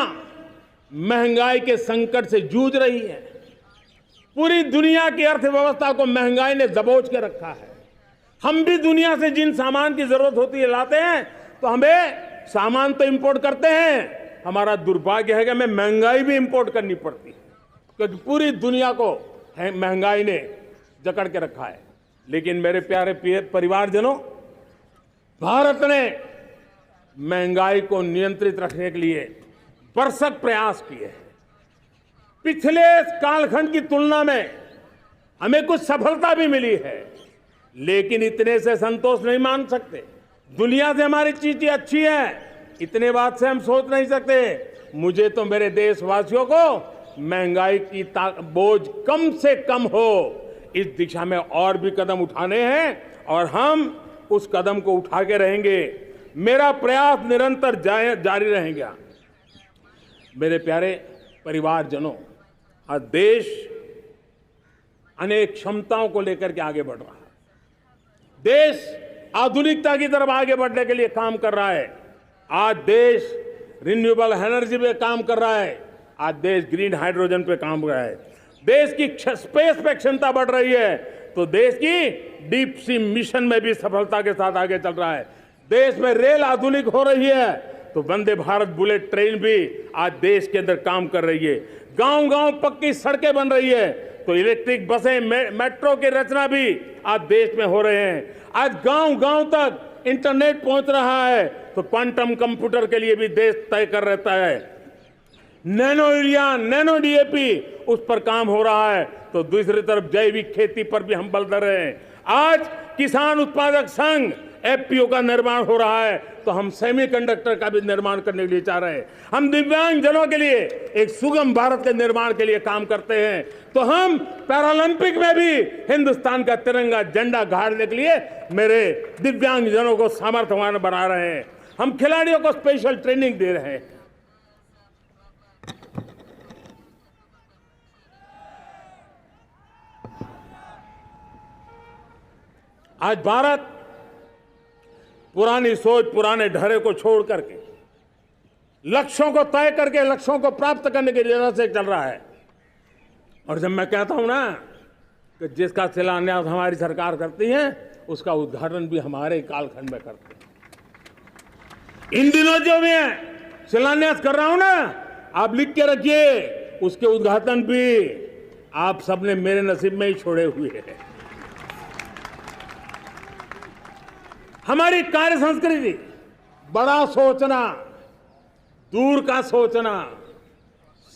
महंगाई के संकट से जूझ रही है। पूरी दुनिया की अर्थव्यवस्था को महंगाई ने दबोच के रखा है। हम भी दुनिया से जिन सामान की जरूरत होती है लाते हैं, तो हमें सामान तो इंपोर्ट करते हैं। हमारा दुर्भाग्य है कि हमें महंगाई भी इंपोर्ट करनी पड़ती है, क्योंकि पूरी दुनिया को महंगाई ने जकड़ के रखा है। लेकिन मेरे प्यारे परिवारजनों, भारत ने महंगाई को नियंत्रित रखने के लिए भरसक प्रयास किए हैं। पिछले कालखंड की तुलना में हमें कुछ सफलता भी मिली है, लेकिन इतने से संतोष नहीं मान सकते। दुनिया से हमारी चीजें अच्छी है, इतने बात से हम सोच नहीं सकते। मुझे तो मेरे देशवासियों को महंगाई की बोझ कम से कम हो, इस दिशा में और भी कदम उठाने हैं और हम उस कदम को उठा के रहेंगे। मेरा प्रयास निरंतर जारी रहेगा। मेरे प्यारे परिवारजनों, आज देश अनेक क्षमताओं को लेकर के आगे बढ़ रहा है। देश आधुनिकता की तरफ आगे बढ़ने के लिए काम कर रहा है। आज देश रिन्यूएबल एनर्जी पे काम कर रहा है। आज देश ग्रीन हाइड्रोजन पे काम कर रहा है। देश की स्पेस पे क्षमता बढ़ रही है, तो देश की डीप सी मिशन में भी सफलता के साथ आगे चल रहा है। देश में रेल आधुनिक हो रही है, तो वंदे भारत बुलेट ट्रेन भी आज देश के अंदर काम कर रही है। गांव गांव पक्की सड़कें बन रही है, तो इलेक्ट्रिक बसें, मेट्रो की रचना भी आज देश में हो रहे हैं। आज गांव गांव तक इंटरनेट पहुंच रहा है, तो क्वांटम कंप्यूटर के लिए भी देश तय कर रहता है। नैनो यूरिया, नैनो डीएपी, उस पर काम हो रहा है, तो दूसरी तरफ जैविक खेती पर भी हम बल दे रहे हैं। आज किसान उत्पादक संघ एफपीओ का निर्माण हो रहा है, तो हम सेमीकंडक्टर का भी निर्माण करने के लिए चाह रहे हैं। हम दिव्यांग जनों के लिए एक सुगम भारत के निर्माण के लिए काम करते हैं, तो हम पैरालंपिक में भी हिंदुस्तान का तिरंगा झंडा गाड़ने के लिए मेरे दिव्यांग जनों को सामर्थ्यवान बना रहे हैं। हम खिलाड़ियों को स्पेशल ट्रेनिंग दे रहे हैं। आज भारत पुरानी सोच, पुराने ढर्रे को छोड़ करके लक्ष्यों को तय करके लक्ष्यों को प्राप्त करने की राह से चल रहा है। और जब मैं कहता हूं ना कि जिसका शिलान्यास हमारी सरकार करती है, उसका उद्घाटन भी हमारे कालखंड में करते हैं। इन दिनों जो मैं शिलान्यास कर रहा हूं ना, आप लिख के रखिए, उसके उद्घाटन भी आप सबने मेरे नसीब में ही छोड़े हुए हैं। हमारी कार्य संस्कृति बड़ा सोचना, दूर का सोचना,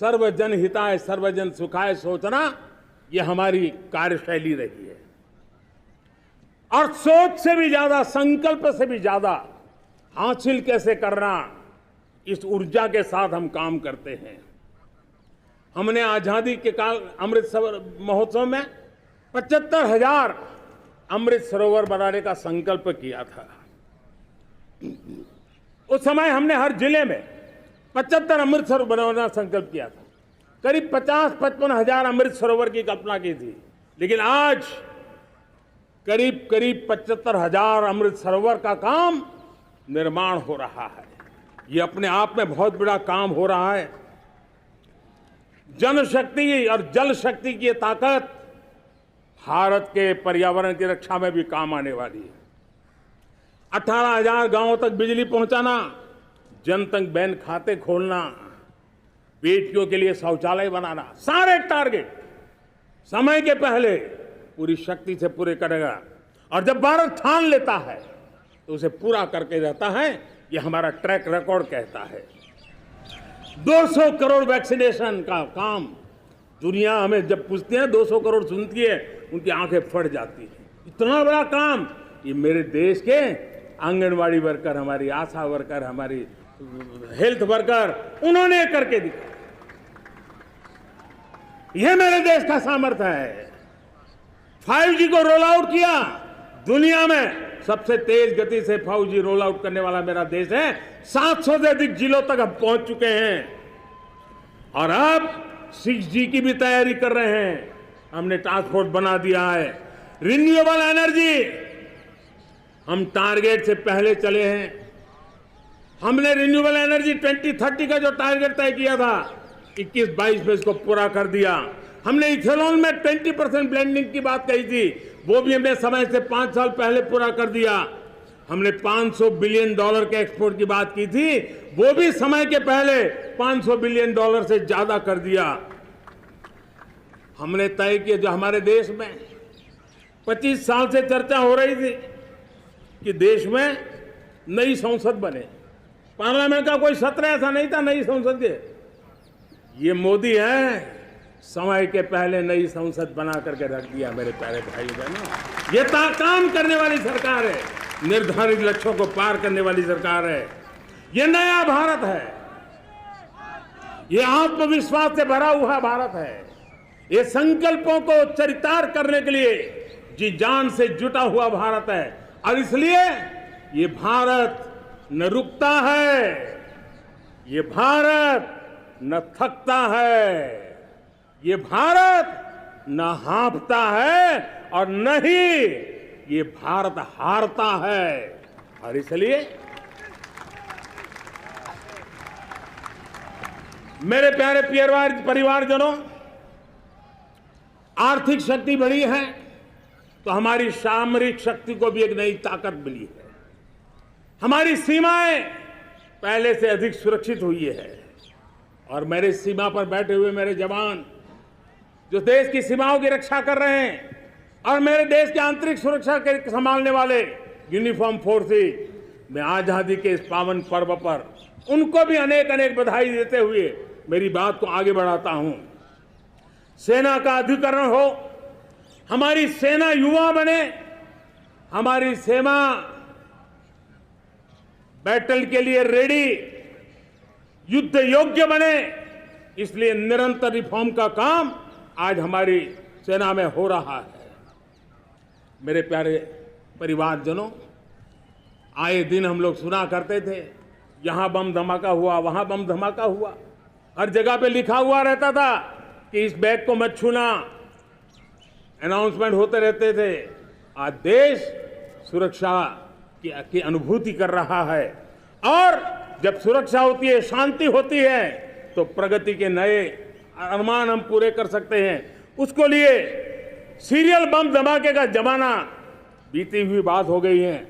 सर्वजन हिताय सर्वजन सुखाय सोचना, यह हमारी कार्यशैली रही है। और सोच से भी ज्यादा, संकल्प से भी ज्यादा हासिल कैसे करना, इस ऊर्जा के साथ हम काम करते हैं। हमने आजादी के काल अमृत महोत्सव में 75,000 अमृत सरोवर बनाने का संकल्प किया था। उस समय हमने हर जिले में 75 अमृत सरोवर बनाना संकल्प किया था। करीब 50-55 हजार अमृत सरोवर की कल्पना की थी, लेकिन आज करीब 75,000 अमृत सरोवर का काम निर्माण हो रहा है। ये अपने आप में बहुत बड़ा काम हो रहा है। जनशक्ति और जल शक्ति की ताकत भारत के पर्यावरण की रक्षा में भी काम आने वाली है। 18,000 गांवों तक बिजली पहुंचाना, जनधन बैंक खाते खोलना, बेटियों के लिए शौचालय बनाना, सारे टारगेट समय के पहले पूरी शक्ति से पूरे करेगा। और जब भारत ठान लेता है तो उसे पूरा करके रहता है। ये हमारा ट्रैक रिकॉर्ड कहता है। 200 करोड़ वैक्सीनेशन का काम, दुनिया हमें जब पूछती है 200 करोड़ सुनती है, उनकी आंखें फट जाती है। इतना बड़ा काम ये मेरे देश के आंगनवाड़ी वर्कर, हमारी आशा वर्कर, हमारी हेल्थ वर्कर, उन्होंने करके दिखाया। यह मेरे देश का सामर्थ्य है। 5G को रोल आउट किया, दुनिया में सबसे तेज गति से 5G रोल आउट करने वाला मेरा देश है। 700 से अधिक जिलों तक हम पहुंच चुके हैं और अब 6G की भी तैयारी कर रहे हैं। हमने टास्क फोर्स बना दिया है। रिन्यूएबल एनर्जी, हम टारगेट से पहले चले हैं। हमने रिन्यूएबल एनर्जी 2030 का जो टारगेट तय किया था, 21-22 में इसको पूरा कर दिया। हमने इथेनॉल में 20% ब्लेंडिंग की बात कही थी, वो भी हमने समय से 5 साल पहले पूरा कर दिया। हमने $500 बिलियन के एक्सपोर्ट की बात की थी, वो भी समय के पहले $500 बिलियन से ज्यादा कर दिया। हमने तय किया, जो हमारे देश में 25 साल से चर्चा हो रही थी कि देश में नई संसद बने, पार्लियामेंट का कोई सत्र ऐसा नहीं था नई संसद के। ये मोदी है, समय के पहले नई संसद बना करके रख दिया। मेरे प्यारे भाई बहनों, ये काम करने वाली सरकार है, निर्धारित लक्ष्यों को पार करने वाली सरकार है। ये नया भारत है, ये आत्मविश्वास से भरा हुआ भारत है। ये संकल्पों को चरितार्थ करने के लिए जी जान से जुटा हुआ भारत है। और इसलिए ये भारत न रुकता है, ये भारत न थकता है, ये भारत न हाँफता है और न ही ये भारत हारता है। और इसलिए मेरे प्यारे परिवारजनों, आर्थिक शक्ति बढ़ी है तो हमारी सामरिक शक्ति को भी एक नई ताकत मिली है। हमारी सीमाएं पहले से अधिक सुरक्षित हुई है और मेरे सीमा पर बैठे हुए मेरे जवान जो देश की सीमाओं की रक्षा कर रहे हैं और मेरे देश की आंतरिक सुरक्षा के संभालने वाले यूनिफॉर्म फोर्सेस, मैं आजादी के इस पावन पर्व पर उनको भी अनेक अनेक बधाई देते हुए मेरी बात को आगे बढ़ाता हूं। सेना का अधिकरण हो, हमारी सेना युवा बने, हमारी सेना बैटल के लिए रेडी, युद्ध योग्य बने, इसलिए निरंतर रिफॉर्म का काम आज हमारी सेना में हो रहा है। मेरे प्यारे परिवारजनों, आए दिन हम लोग सुना करते थे, यहां बम धमाका हुआ, वहां बम धमाका हुआ, हर जगह पे लिखा हुआ रहता था कि इस बैग को मत छूना, अनाउंसमेंट होते रहते थे। आज देश सुरक्षा की अनुभूति कर रहा है और जब सुरक्षा होती है, शांति होती है, तो प्रगति के नए अरमान हम पूरे कर सकते हैं। उसको लिए सीरियल बम धमाके का जमाना बीती हुई बात हो गई है।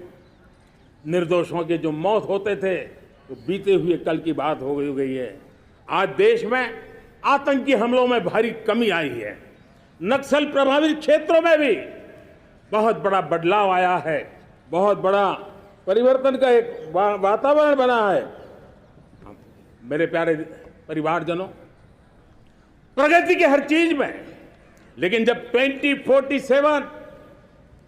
निर्दोषों के जो मौत होते थे तो बीते हुए कल की बात हो गई है। आज देश में आतंकी हमलों में भारी कमी आई है। नक्सल प्रभावित क्षेत्रों में भी बहुत बड़ा बदलाव आया है, बहुत बड़ा परिवर्तन का एक वातावरण बना है। मेरे प्यारे परिवारजनों, प्रगति के हर चीज में, लेकिन जब 2047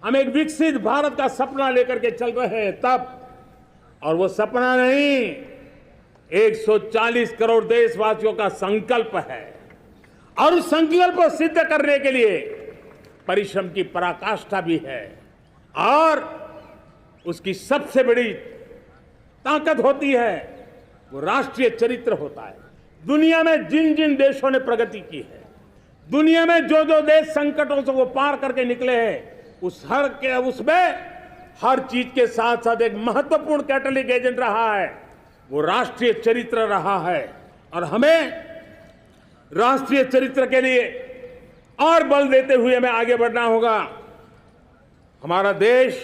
हम एक विकसित भारत का सपना लेकर के चल रहे हैं तब, और वो सपना नहीं, 140 करोड़ देशवासियों का संकल्प है और उस संकल्प को सिद्ध करने के लिए परिश्रम की पराकाष्ठा भी है। और उसकी सबसे बड़ी ताकत होती है वो राष्ट्रीय चरित्र होता है। दुनिया में जिन जिन देशों ने प्रगति की है, दुनिया में जो जो देश संकटों से वो पार करके निकले हैं, उसमें हर चीज के साथ साथ एक महत्वपूर्ण कैटलिक एजेंट रहा है, वो राष्ट्रीय चरित्र रहा है। और हमें राष्ट्रीय चरित्र के लिए और बल देते हुए हमें आगे बढ़ना होगा। हमारा देश,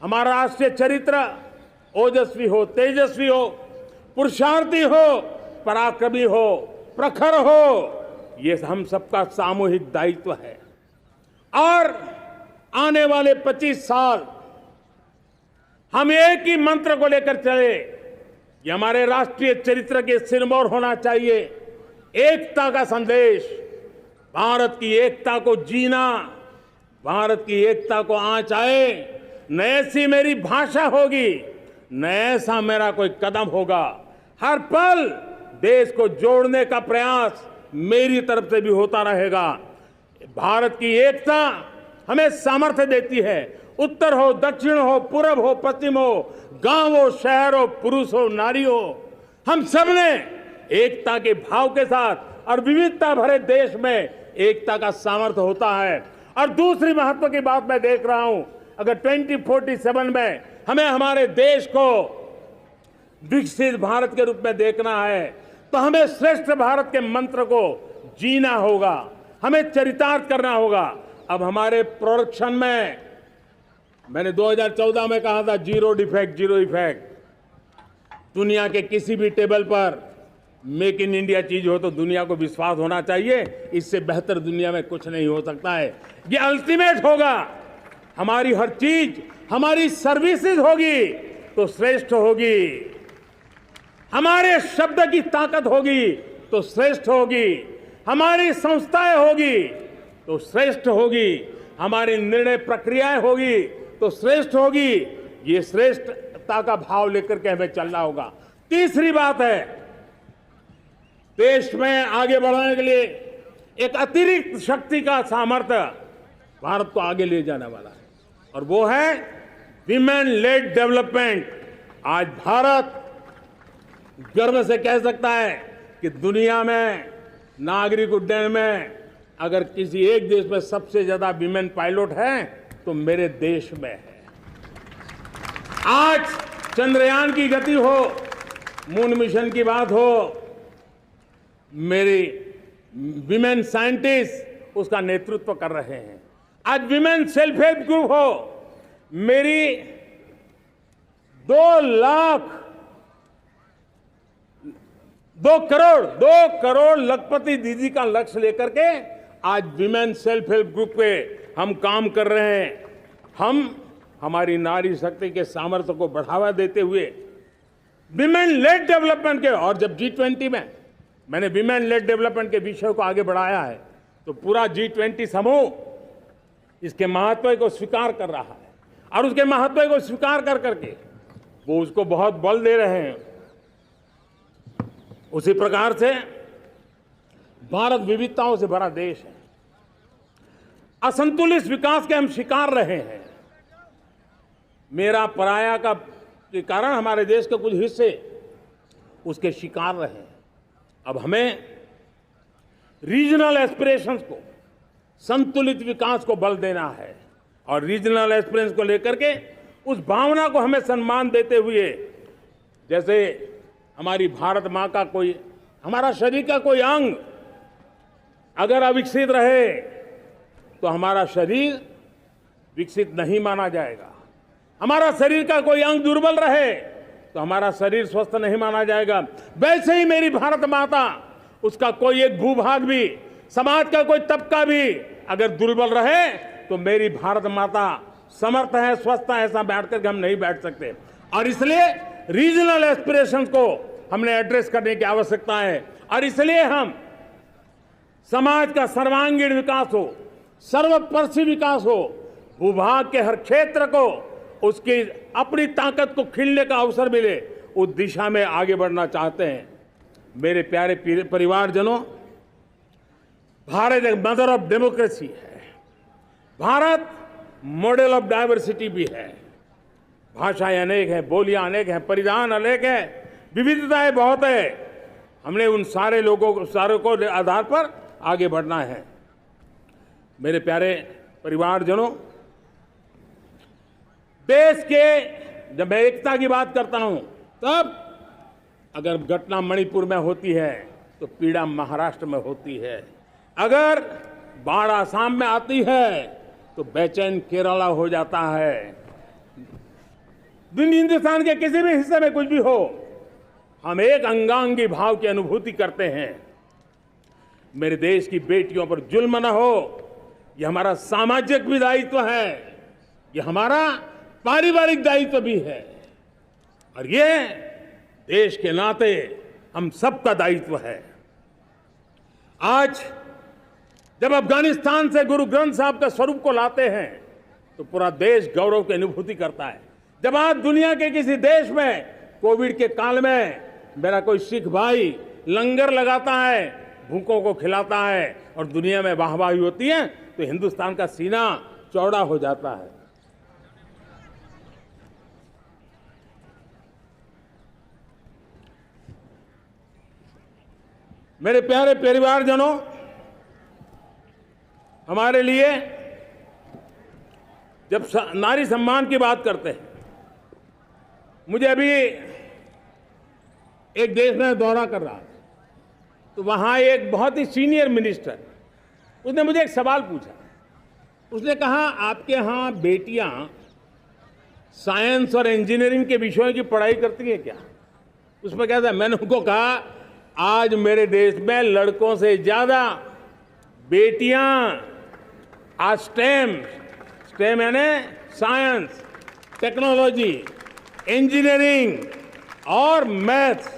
हमारा राष्ट्रीय चरित्र ओजस्वी हो, तेजस्वी हो, पुरुषार्थी हो, पराक्रमी हो, प्रखर हो, ये हम सबका सामूहिक दायित्व है। और आने वाले 25 साल हम एक ही मंत्र को लेकर चले, ये हमारे राष्ट्रीय चरित्र के सिरमौर होना चाहिए। एकता का संदेश, भारत की एकता को जीना, भारत की एकता को आंच आए, न ऐसी मेरी भाषा होगी, न ऐसा मेरा कोई कदम होगा। हर पल देश को जोड़ने का प्रयास मेरी तरफ से भी होता रहेगा। भारत की एकता हमें सामर्थ्य देती है। उत्तर हो, दक्षिण हो, पूर्व हो, पश्चिम हो, गांव हो, शहर हो, पुरुष हो, नारी हो, हम सब ने एकता के भाव के साथ और विविधता भरे देश में एकता का सामर्थ्य होता है। और दूसरी महत्व की बात मैं देख रहा हूं, अगर 2047 में हमें हमारे देश को विकसित भारत के रूप में देखना है तो हमें श्रेष्ठ भारत के मंत्र को जीना होगा, हमें चरितार्थ करना होगा। अब हमारे प्रोडक्शन में, मैंने 2014 में कहा था जीरो डिफेक्ट, जीरो इफेक्ट। दुनिया के किसी भी टेबल पर मेक इन इंडिया चीज हो तो दुनिया को विश्वास होना चाहिए, इससे बेहतर दुनिया में कुछ नहीं हो सकता है। ये अल्टीमेट होगा। हमारी हर चीज, हमारी सर्विसेज होगी तो श्रेष्ठ होगी, हमारे शब्द की ताकत होगी तो श्रेष्ठ होगी, हमारी संस्थाएं होगी तो श्रेष्ठ होगी, हमारी निर्णय प्रक्रियाएं होगी तो श्रेष्ठ होगी। ये श्रेष्ठता का भाव लेकर के हमें चलना होगा। तीसरी बात है, देश में आगे बढ़ाने के लिए एक अतिरिक्त शक्ति का सामर्थ्य भारत को आगे ले जाने वाला है, और वो है विमेन लेड डेवलपमेंट। आज भारत गर्व से कह सकता है कि दुनिया में नागरिक उड्डयन में अगर किसी एक देश में सबसे ज्यादा विमेन पायलट हैं तो मेरे देश में है। आज चंद्रयान की गति हो, मून मिशन की बात हो, मेरी विमेन साइंटिस्ट उसका नेतृत्व कर रहे हैं। आज विमेन सेल्फ हेल्प ग्रुप हो, मेरी 2 करोड़ लखपति दीदी का लक्ष्य लेकर के आज विमेन सेल्फ हेल्प ग्रुप पे हम काम कर रहे हैं। हम हमारी नारी शक्ति के सामर्थ्य को बढ़ावा देते हुए विमेन लेड डेवलपमेंट के, और जब G20 में मैंने विमेन लेड डेवलपमेंट के विषय को आगे बढ़ाया है तो पूरा G20 समूह इसके महत्व को स्वीकार कर रहा है, और उसके महत्व को स्वीकार कर करके वो उसको बहुत बल दे रहे हैं। उसी प्रकार से भारत विविधताओं से भरा देश है। असंतुलित विकास के हम शिकार रहे हैं। मेरा पराया का के कारण हमारे देश के कुछ हिस्से उसके शिकार रहे हैं। अब हमें रीजनल एस्पिरेशंस को, संतुलित विकास को बल देना है, और रीजनल एस्पिरेशंस को लेकर के उस भावना को हमें सम्मान देते हुए, जैसे हमारी भारत माँ का कोई, हमारा शरीर का कोई अंग अगर अविकसित रहे तो हमारा शरीर विकसित नहीं माना जाएगा। हमारा शरीर का कोई अंग दुर्बल रहे तो हमारा शरीर स्वस्थ नहीं माना जाएगा। वैसे ही मेरी भारत माता, उसका कोई एक भूभाग भी, समाज का कोई तबका भी अगर दुर्बल रहे तो मेरी भारत माता समर्थ है, स्वस्थ है, ऐसा बैठ करके हम नहीं बैठ सकते। और इसलिए रीजनल एस्पिरेशंस को हमने एड्रेस करने की आवश्यकता है, और इसलिए हम समाज का सर्वांगीण विकास हो, सर्वस्पर्शी विकास हो, भूभाग के हर क्षेत्र को उसकी अपनी ताकत को खिलने का अवसर मिले, उस दिशा में आगे बढ़ना चाहते हैं। मेरे प्यारे परिवारजनों, भारत एक मदर ऑफ डेमोक्रेसी है। भारत मॉडल ऑफ डाइवर्सिटी भी है। भाषाएं अनेक हैं, बोलियां अनेक हैं, परिधान अनेक हैं, विविधताएं बहुत है। हमने उन सारे लोगों को आधार पर आगे बढ़ना है। मेरे प्यारे परिवारजनों, देश के जब मैं एकता की बात करता हूं, तब अगर घटना मणिपुर में होती है तो पीड़ा महाराष्ट्र में होती है। अगर बाढ़ आसाम में आती है तो बेचैन केरला हो जाता है। हिंदुस्तान के किसी भी हिस्से में कुछ भी हो, हम एक अंगांगी भाव की अनुभूति करते हैं। मेरे देश की बेटियों पर जुल्म न हो, यह हमारा सामाजिक भी दायित्व है, यह हमारा पारिवारिक दायित्व भी है, और ये देश के नाते हम सबका दायित्व है। आज जब अफगानिस्तान से गुरु ग्रंथ साहब के स्वरूप को लाते हैं तो पूरा देश गौरव की अनुभूति करता है। जब आज दुनिया के किसी देश में कोविड के काल में मेरा कोई सिख भाई लंगर लगाता है, भूखों को खिलाता है, और दुनिया में वाहवाही होती है, तो हिंदुस्तान का सीना चौड़ा हो जाता है। मेरे प्यारे परिवारजनों, हमारे लिए जब नारी सम्मान की बात करते हैं, मुझे अभी एक देश में दौरा कर रहा था, तो वहाँ एक बहुत ही सीनियर मिनिस्टर, उसने मुझे एक सवाल पूछा। उसने कहा, आपके यहाँ बेटियाँ साइंस और इंजीनियरिंग के विषयों की पढ़ाई करती हैं क्या? उसमें क्या था? मैंने उनको कहा, आज मेरे देश में लड़कों से ज़्यादा बेटियाँ आज स्टेम यानी साइंस, टेक्नोलॉजी, इंजीनियरिंग और मैथ्स,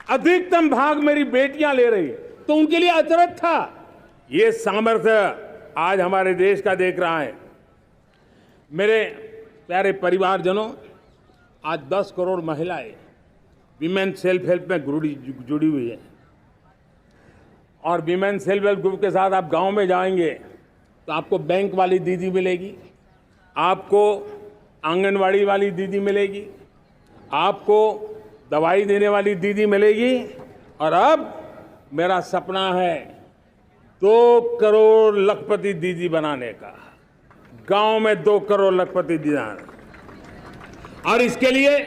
अधिकतम भाग मेरी बेटियां ले रही। तो उनके लिए अचरज था। ये सामर्थ्य आज हमारे देश का देख रहा है। मेरे प्यारे परिवारजनों, आज 10 करोड़ महिलाएं विमेन सेल्फ हेल्प में जुड़ी हुई है। और वीमेन सेल्फ हेल्प ग्रुप के साथ आप गांव में जाएंगे तो आपको बैंक वाली दीदी मिलेगी, आपको आंगनवाड़ी वाली दीदी मिलेगी, आपको दवाई देने वाली दीदी मिलेगी। और अब मेरा सपना है 2 करोड़ लखपति दीदी बनाने का, गांव में 2 करोड़ लखपति दीदी। और इसके लिए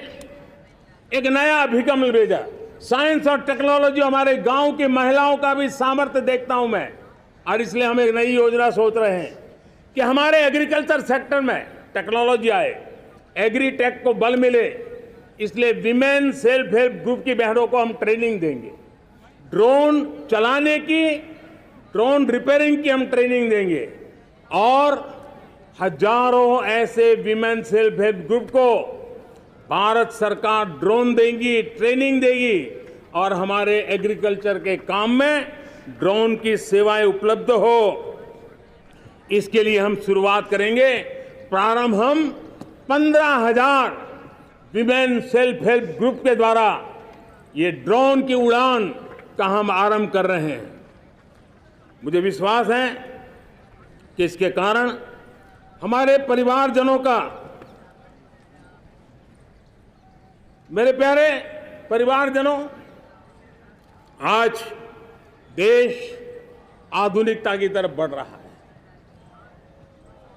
एक नया अभिगम भेजा, साइंस और टेक्नोलॉजी। हमारे गांव की महिलाओं का भी सामर्थ्य देखता हूं मैं, और इसलिए हम एक नई योजना सोच रहे हैं कि हमारे एग्रीकल्चर सेक्टर में टेक्नोलॉजी आए, एग्रीटेक को बल मिले। इसलिए विमेन सेल्फ हेल्प ग्रुप की बहनों को हम ट्रेनिंग देंगे, ड्रोन चलाने की, ड्रोन रिपेयरिंग की हम ट्रेनिंग देंगे, और हजारों ऐसे विमेन सेल्फ हेल्प ग्रुप को भारत सरकार ड्रोन देगी, ट्रेनिंग देगी, और हमारे एग्रीकल्चर के काम में ड्रोन की सेवाएं उपलब्ध हो। इसके लिए हम शुरुआत करेंगे। प्रारंभ हम 15,000 विमेन सेल्फ हेल्प ग्रुप के द्वारा ये ड्रोन की उड़ान का हम आरंभ कर रहे हैं। मुझे विश्वास है कि इसके कारण हमारे परिवारजनों का, मेरे प्यारे परिवारजनों, आज देश आधुनिकता की तरफ बढ़ रहा है।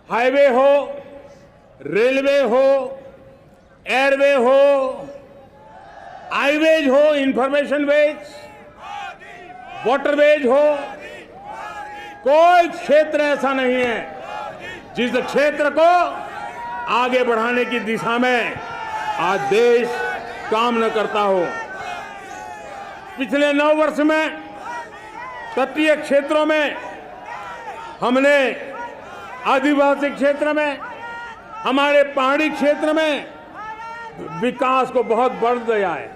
हाईवे हो, रेलवे हो, एयरवे हो, हाईवेज हो, इंफॉर्मेशन वेज, वाटरवेज हो, कोई क्षेत्र ऐसा नहीं है जिस क्षेत्र को आगे बढ़ाने की दिशा में आज देश काम न करता हो। पिछले 9 वर्ष में तटीय क्षेत्रों में हमने, आदिवासी क्षेत्र में, हमारे पहाड़ी क्षेत्र में विकास को बहुत बढ़ दिया है।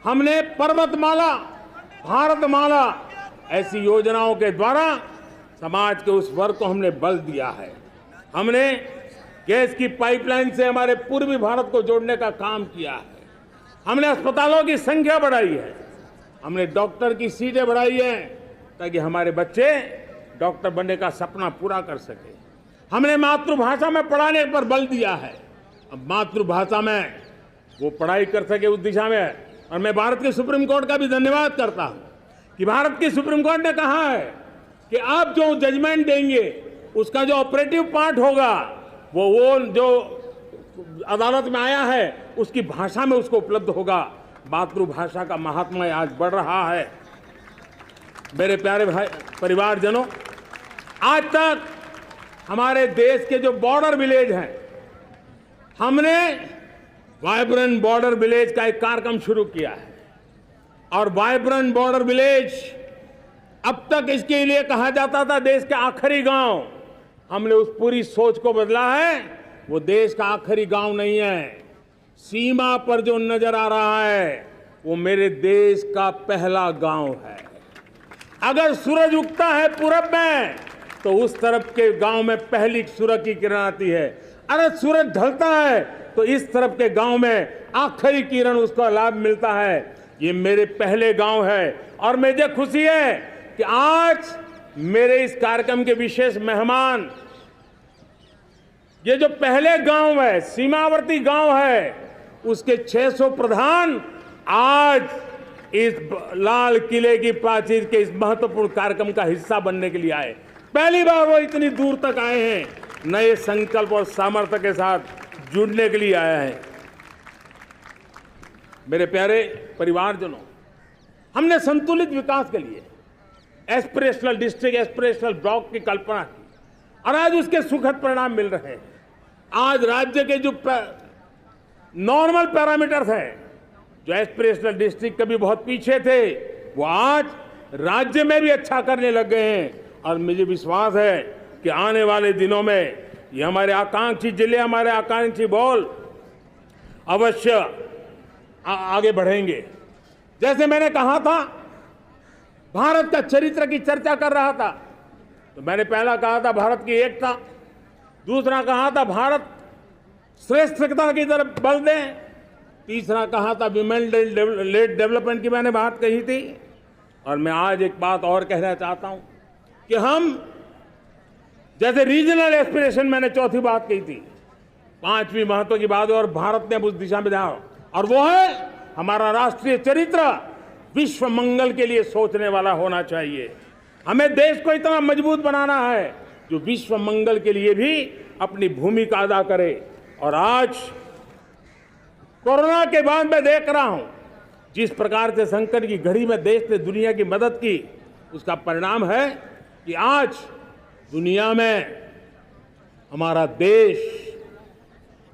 हमने पर्वतमाला, भारतमाला ऐसी योजनाओं के द्वारा समाज के उस वर्ग को हमने बल दिया है। हमने गैस की पाइपलाइन से हमारे पूर्वी भारत को जोड़ने का काम किया है। हमने अस्पतालों की संख्या बढ़ाई है, हमने डॉक्टर की सीटें बढ़ाई है ताकि हमारे बच्चे डॉक्टर बनने का सपना पूरा कर सके। हमने मातृभाषा में पढ़ाने पर बल दिया है, अब मातृभाषा में वो पढ़ाई कर सके उस दिशा में। और मैं भारत के सुप्रीम कोर्ट का भी धन्यवाद करता हूं कि भारत की सुप्रीम कोर्ट ने कहा है कि आप जो जजमेंट देंगे उसका जो ऑपरेटिव पार्ट होगा वो जो अदालत में आया है उसकी भाषा में उसको उपलब्ध होगा। मातृभाषा का महात्म्य आज बढ़ रहा है। मेरे प्यारे भाई परिवारजनों, आज तक हमारे देश के जो बॉर्डर विलेज हैं, हमने वाइब्रेंट बॉर्डर विलेज का एक कार्यक्रम शुरू किया है। और वाइब्रेंट बॉर्डर विलेज, अब तक इसके लिए कहा जाता था देश के आखिरी गांव। हमने उस पूरी सोच को बदला है। वो देश का आखिरी गांव नहीं है, सीमा पर जो नजर आ रहा है वो मेरे देश का पहला गांव है। अगर सूरज उगता है पूरब में तो उस तरफ के गांव में पहली सूरज की किरण आती है। अगर सूरज ढलता है तो इस तरफ के गांव में आखिरी किरण उसका लाभ मिलता है। ये मेरे पहले गांव है और मुझे खुशी है कि आज मेरे इस कार्यक्रम के विशेष मेहमान, ये जो पहले गांव है, सीमावर्ती गांव है, उसके 600 प्रधान आज इस लाल किले की प्राचीर के इस महत्वपूर्ण कार्यक्रम का हिस्सा बनने के लिए आए। पहली बार वो इतनी दूर तक आए हैं, नए संकल्प और सामर्थ्य के साथ जुड़ने के लिए आया है। मेरे प्यारे परिवारजनों, हमने संतुलित विकास के लिए एस्पिरेशनल डिस्ट्रिक्ट, एस्पिरेशनल ब्लॉक की कल्पना की और आज उसके सुखद परिणाम मिल रहे हैं। आज राज्य के जो नॉर्मल पैरामीटर्स हैं, जो एस्पिरेशनल डिस्ट्रिक्ट कभी बहुत पीछे थे, वो आज राज्य में भी अच्छा करने लग गए हैं। और मुझे विश्वास है कि आने वाले दिनों में ये हमारे आकांक्षी जिले, हमारे आकांक्षी बॉल अवश्य आगे बढ़ेंगे। जैसे मैंने कहा था, भारत का चरित्र की चर्चा कर रहा था, तो मैंने पहला कहा था भारत की एकता, दूसरा कहा था भारत श्रेष्ठता की तरफ बल दें, तीसरा कहा था विमेन लेड डेवलपमेंट की मैंने बात कही थी, और मैं आज एक बात और कहना चाहता हूं कि हम जैसे रीजनल एस्पिरेशन, मैंने चौथी बात कही थी, पांचवी महत्व की बात, और भारत ने उस दिशा में ध्यान, और वो है हमारा राष्ट्रीय चरित्र विश्व मंगल के लिए सोचने वाला होना चाहिए। हमें देश को इतना मजबूत बनाना है जो विश्व मंगल के लिए भी अपनी भूमिका अदा करे। और आज कोरोना के बाद मैं देख रहा हूं जिस प्रकार से संकट की घड़ी में देश ने दुनिया की मदद की, उसका परिणाम है कि आज दुनिया में हमारा देश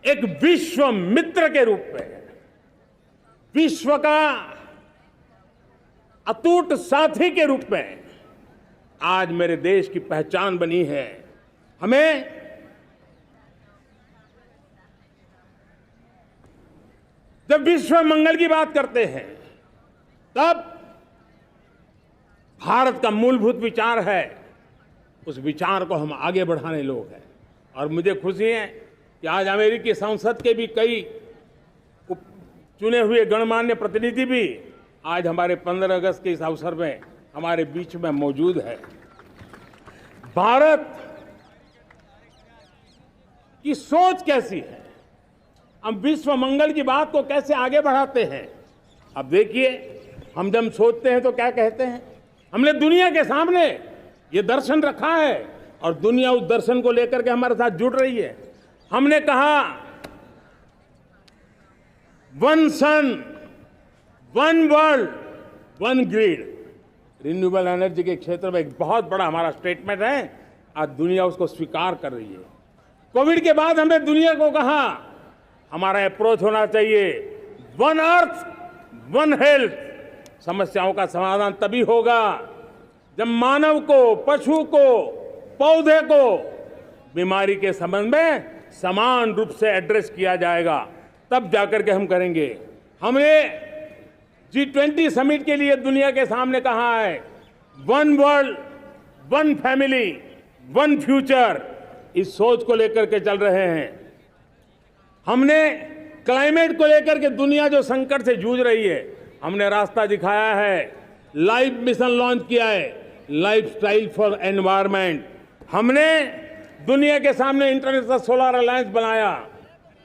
एक विश्व मित्र के रूप में, विश्व का अटूट साथी के रूप में आज मेरे देश की पहचान बनी है। हमें जब विश्व मंगल की बात करते हैं तब भारत का मूलभूत विचार है, उस विचार को हम आगे बढ़ाने लोग हैं। और मुझे खुशी है कि आज अमेरिकी संसद के भी कई चुने हुए गणमान्य प्रतिनिधि भी आज हमारे 15 अगस्त के इस अवसर में हमारे बीच में मौजूद है। भारत की सोच कैसी है, हम विश्व मंगल की बात को कैसे आगे बढ़ाते हैं। अब देखिए, हम जब सोचते हैं तो क्या कहते हैं, हमने दुनिया के सामने ये दर्शन रखा है और दुनिया उस दर्शन को लेकर के हमारे साथ जुड़ रही है। हमने कहा one sun, one world, one grid. Renewable energy के क्षेत्र में एक बहुत बड़ा हमारा स्टेटमेंट है, आज दुनिया उसको स्वीकार कर रही है। कोविड के बाद हमने दुनिया को कहा हमारा अप्रोच होना चाहिए वन अर्थ, वन हेल्थ। समस्याओं का समाधान तभी होगा जब मानव को, पशु को, पौधे को बीमारी के संबंध में समान रूप से एड्रेस किया जाएगा, तब जाकर के हम करेंगे। हमने G20 समिट के लिए दुनिया के सामने कहा है one world, one family, one future. इस सोच को लेकर के चल रहे हैं। हमने क्लाइमेट को लेकर के दुनिया जो संकट से जूझ रही है, हमने रास्ता दिखाया है, लाइफ मिशन लॉन्च किया है, लाइफस्टाइल फॉर एनवायरनमेंट। हमने दुनिया के सामने इंटरनेशनल सोलर अलायंस बनाया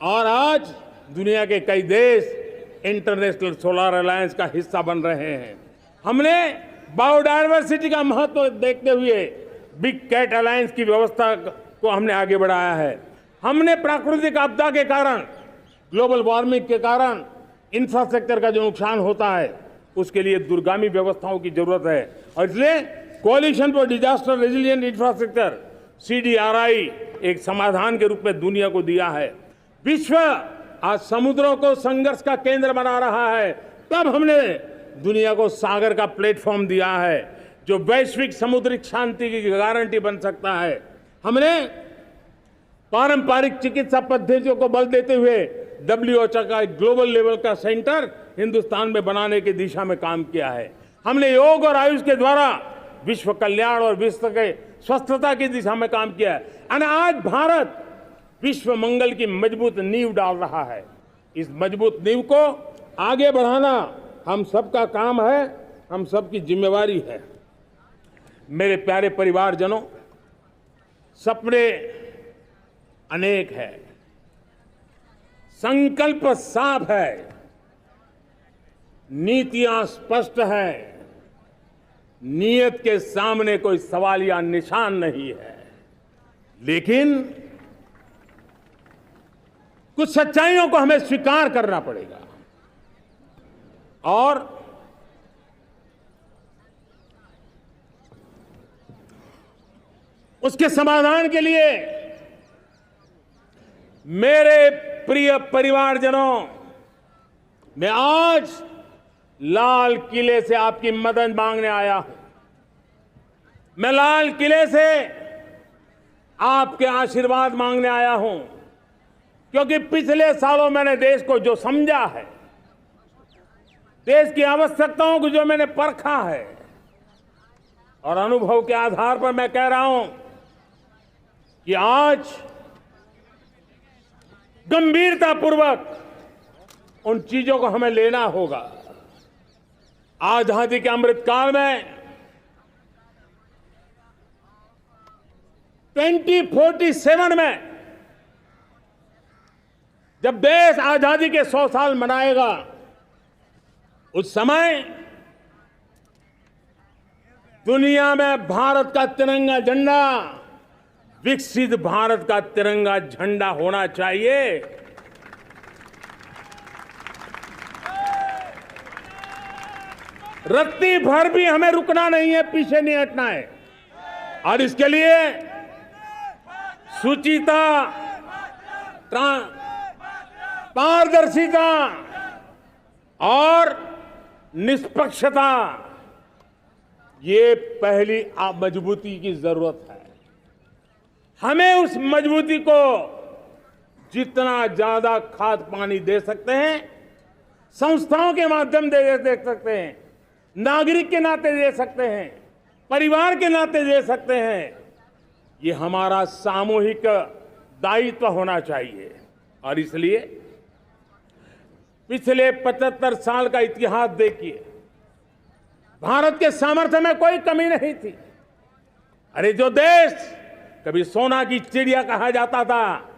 और आज दुनिया के कई देश इंटरनेशनल सोलर अलायंस का हिस्सा बन रहे हैं। हमने बायोडायवर्सिटी का महत्व देखते हुए बिग कैट अलायंस की व्यवस्था को हमने आगे बढ़ाया है। हमने प्राकृतिक आपदा के कारण, ग्लोबल वार्मिंग के कारण इंफ्रास्ट्रक्चर का जो नुकसान होता है, उसके लिए दूरगामी व्यवस्थाओं की जरूरत है। और इसलिए coalition for disaster resilient infrastructure, CDRI, एक समाधान के रूप में दुनिया को दिया है। विश्व आज समुद्रों को संघर्ष का केंद्र बना रहा है, तब हमने दुनिया को सागर का प्लेटफॉर्म दिया है जो वैश्विक समुद्रिक शांति की गारंटी बन सकता है। हमने पारंपरिक चिकित्सा पद्धतियों को बल देते हुए WHO का ग्लोबल लेवल का सेंटर हिंदुस्तान में बनाने की दिशा में काम किया है। हमने योग और आयुष के द्वारा विश्व कल्याण और विश्व के स्वस्थता की दिशा में काम किया है। और आज भारत विश्व मंगल की मजबूत नींव डाल रहा है। इस मजबूत नींव को आगे बढ़ाना हम सबका काम है, हम सबकी जिम्मेवारी है। मेरे प्यारे परिवारजनों, सपने अनेक है, संकल्प साफ है, नीतियां स्पष्ट है, नियत के सामने कोई सवाल या निशान नहीं है। लेकिन कुछ सच्चाइयों को हमें स्वीकार करना पड़ेगा और उसके समाधान के लिए मेरे प्रिय परिवारजनों, मैं आज लाल किले से आपकी मदद मांगने आया हूं। मैं लाल किले से आपके आशीर्वाद मांगने आया हूं, क्योंकि पिछले सालों मैंने देश को जो समझा है, देश की आवश्यकताओं को जो मैंने परखा है, और अनुभव के आधार पर मैं कह रहा हूं कि आज गंभीरतापूर्वक उन चीजों को हमें लेना होगा। आजादी के अमृत काल में 2047 में जब देश आजादी के 100 साल मनाएगा, उस समय दुनिया में भारत का तिरंगा झंडा विकसित भारत का तिरंगा झंडा होना चाहिए। रत्ती भर भी हमें रुकना नहीं है, पीछे नहीं हटना है। और इसके लिए शुचिता, पारदर्शिता और निष्पक्षता, ये पहली मजबूती की जरूरत है। हमें उस मजबूती को जितना ज्यादा खाद पानी दे सकते हैं, संस्थाओं के माध्यम से दे सकते हैं, नागरिक के नाते दे सकते हैं, परिवार के नाते दे सकते हैं, ये हमारा सामूहिक दायित्व होना चाहिए। और इसलिए पिछले 75 साल का इतिहास देखिए, भारत के सामर्थ्य में कोई कमी नहीं थी। अरे जो देश कभी सोना की चिड़िया कहा जाता था,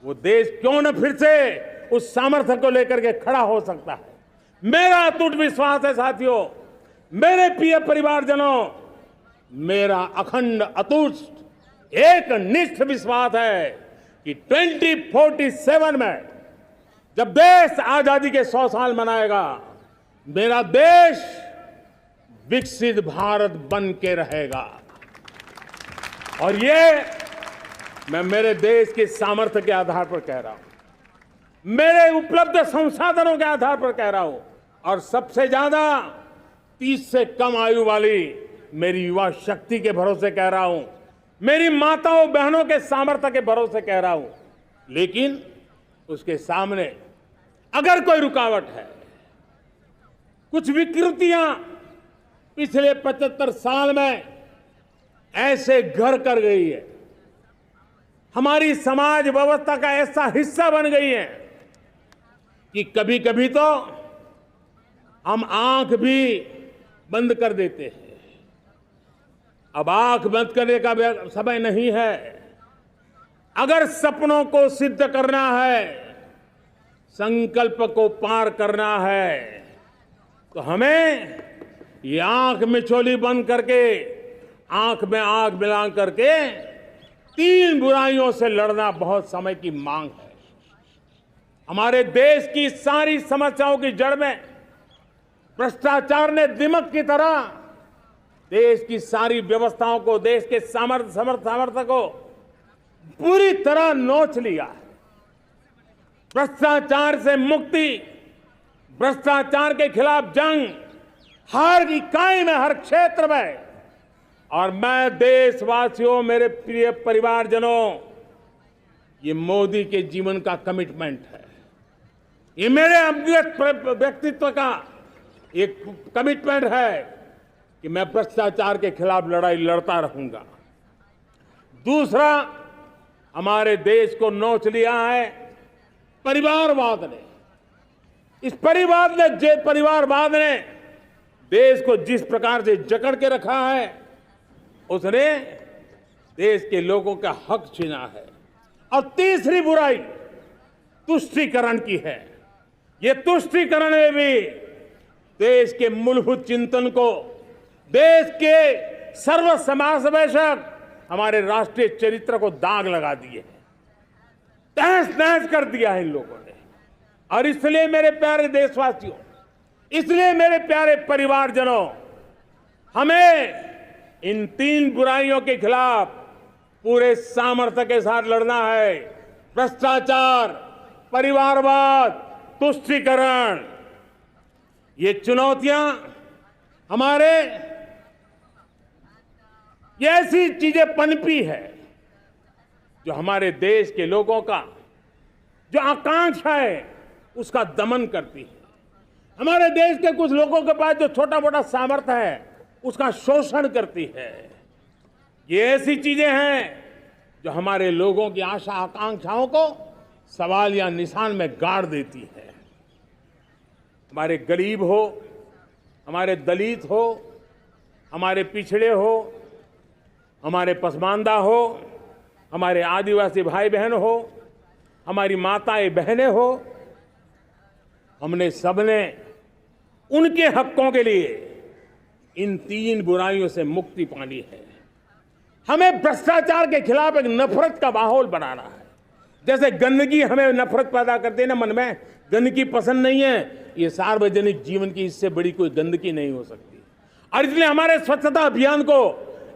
वो देश क्यों न फिर से उस सामर्थ्य को लेकर के खड़ा हो सकता है। मेरा अटूट विश्वास है साथियों, मेरे प्रिय परिवारजनों, मेरा अखंड अटूट एक निष्ठ विश्वास है कि 2047 में जब देश आजादी के 100 साल मनाएगा, मेरा देश विकसित भारत बन के रहेगा। और ये मैं मेरे देश के सामर्थ्य के आधार पर कह रहा हूं, मेरे उपलब्ध संसाधनों के आधार पर कह रहा हूं, और सबसे ज्यादा 30 से कम आयु वाली मेरी युवा शक्ति के भरोसे कह रहा हूं, मेरी माताओं बहनों के सामर्थ्य के भरोसे कह रहा हूं। लेकिन उसके सामने अगर कोई रुकावट है, कुछ विकृतियां पिछले 75 साल में ऐसे घर कर गई है, हमारी समाज व्यवस्था का ऐसा हिस्सा बन गई है कि कभी कभी तो हम आंख भी बंद कर देते हैं। अब आंख बंद करने का समय नहीं है। अगर सपनों को सिद्ध करना है, संकल्प को पार करना है, तो हमें ये आंख मिचौली बंद करके, आंख में आंख मिला करके 3 बुराइयों से लड़ना बहुत समय की मांग है। हमारे देश की सारी समस्याओं की जड़ में भ्रष्टाचार ने दिमक की तरह देश की सारी व्यवस्थाओं को, देश के सामर्थ्य को पूरी तरह नोच लिया है। भ्रष्टाचार से मुक्ति, भ्रष्टाचार के खिलाफ जंग हर इकाई में, हर क्षेत्र में। और मैं देशवासियों, मेरे प्रिय परिवारजनों, ये मोदी के जीवन का कमिटमेंट है। ये मेरे व्यक्तित्व का एक कमिटमेंट है कि मैं भ्रष्टाचार के खिलाफ लड़ाई लड़ता रहूंगा। दूसरा, हमारे देश को नोच लिया है परिवारवाद ने। इस परिवारवाद ने देश को जिस प्रकार से जकड़ के रखा है, उसने देश के लोगों का हक छीना है। और तीसरी बुराई तुष्टीकरण की है। ये तुष्टीकरण में भी देश के मूलभूत चिंतन को, देश के सर्व समावेशक हमारे राष्ट्रीय चरित्र को दाग लगा दिए, तहस नहस कर दिया है इन लोगों ने। और इसलिए मेरे प्यारे देशवासियों, इसलिए मेरे प्यारे परिवारजनों, हमें इन 3 बुराइयों के खिलाफ पूरे सामर्थ्य के साथ लड़ना है। भ्रष्टाचार, परिवारवाद, तुष्टीकरण, ये चुनौतियां हमारे, ये ऐसी चीजें पनपी है जो हमारे देश के लोगों का जो आकांक्षा है उसका दमन करती है। हमारे देश के कुछ लोगों के पास जो छोटा मोटा सामर्थ्य है उसका शोषण करती है। ये ऐसी चीजें हैं जो हमारे लोगों की आशा आकांक्षाओं को सवाल या निशान में गाड़ देती है। हमारे गरीब हो, हमारे दलित हो, हमारे पिछड़े हो, हमारे पसमानदा हो, हमारे आदिवासी भाई बहन हो, हमारी माताएं बहनें हो, हमने सबने उनके हकों के लिए इन 3 बुराइयों से मुक्ति पानी है। हमें भ्रष्टाचार के खिलाफ एक नफरत का माहौल बनाना है। जैसे गंदगी हमें नफरत पैदा करती है ना मन में, गंदगी पसंद नहीं है, ये सार्वजनिक जीवन की इससे बड़ी कोई गंदगी नहीं हो सकती। और इसलिए हमारे स्वच्छता अभियान को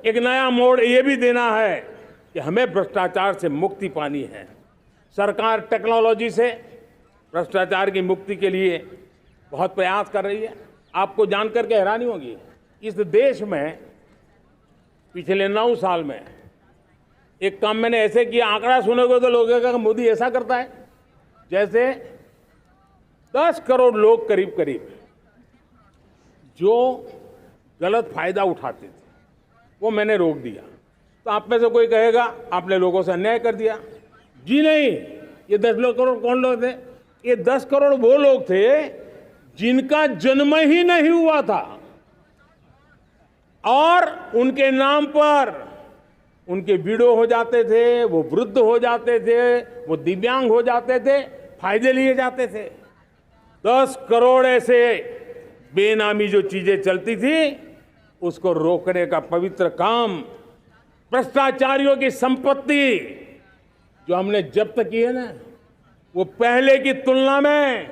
एक नया मोड़ ये भी देना है कि हमें भ्रष्टाचार से मुक्ति पानी है। सरकार टेक्नोलॉजी से भ्रष्टाचार की मुक्ति के लिए बहुत प्रयास कर रही है। आपको जानकर के हैरानी होगी, इस देश में पिछले 9 साल में एक काम मैंने ऐसे किया, आंकड़ा सुनोगे तो लोग कहेंगे मोदी ऐसा करता है, जैसे 10 करोड़ लोग करीब करीब जो गलत फायदा उठाते थे वो मैंने रोक दिया। तो आप में से कोई कहेगा आपने लोगों से अन्याय कर दिया। जी नहीं, ये 10 करोड़ कौन लोग थे? ये 10 करोड़ वो लोग थे जिनका जन्म ही नहीं हुआ था और उनके नाम पर उनके विडो हो जाते थे, वो वृद्ध हो जाते थे, वो दिव्यांग हो जाते थे, फायदे लिए जाते थे। 10 करोड़ ऐसे बेनामी जो चीजें चलती थी उसको रोकने का पवित्र काम, भ्रष्टाचारियों की संपत्ति जो हमने जब्त की है ना, वो पहले की तुलना में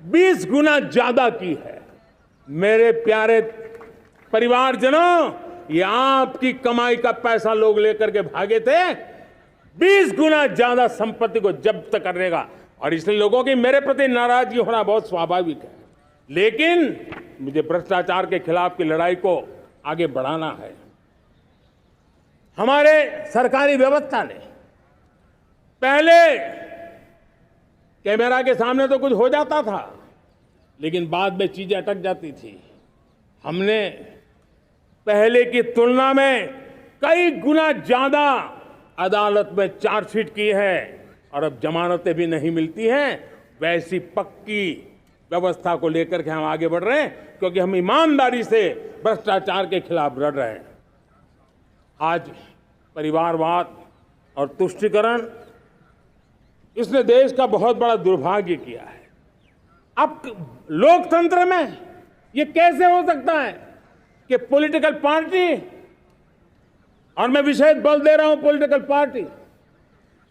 20 गुना ज्यादा की है। मेरे प्यारे परिवारजनों, ये आपकी कमाई का पैसा लोग लेकर के भागे थे, 20 गुना ज्यादा संपत्ति को जब्त करने का। और इसलिए लोगों की मेरे प्रति नाराजगी होना बहुत स्वाभाविक है, लेकिन मुझे भ्रष्टाचार के खिलाफ की लड़ाई को आगे बढ़ाना है। हमारे सरकारी व्यवस्था ने पहले कैमरा के सामने तो कुछ हो जाता था, लेकिन बाद में चीजें अटक जाती थी। हमने पहले की तुलना में कई गुना ज्यादा अदालत में चार्जशीट की है और अब जमानतें भी नहीं मिलती हैं। वैसी पक्की व्यवस्था को लेकर के हम आगे बढ़ रहे हैं, क्योंकि हम ईमानदारी से भ्रष्टाचार के खिलाफ लड़ रहे हैं। आज परिवारवाद और तुष्टीकरण, इसने देश का बहुत बड़ा दुर्भाग्य किया है। अब लोकतंत्र में ये कैसे हो सकता है कि पॉलिटिकल पार्टी, और मैं विशेष बल दे रहा हूं पॉलिटिकल पार्टी,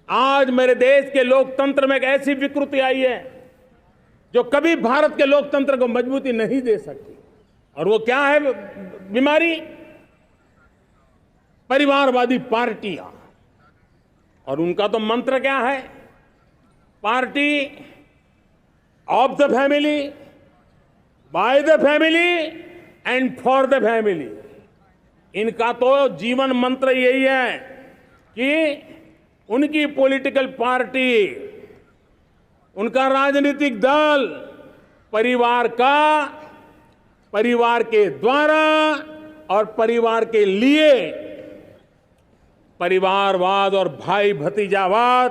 आज मेरे देश के लोकतंत्र में एक ऐसी विकृति आई है जो कभी भारत के लोकतंत्र को मजबूती नहीं दे सकती। और वो क्या है बीमारी? परिवारवादी पार्टियां। और उनका तो मंत्र क्या है? Party of the family, by the family and for the family. इनका तो जीवन मंत्र यही है कि उनकी पॉलिटिकल पार्टी, उनका राजनीतिक दल परिवार का, परिवार के द्वारा और परिवार के लिए, परिवारवाद और भाई भतीजावाद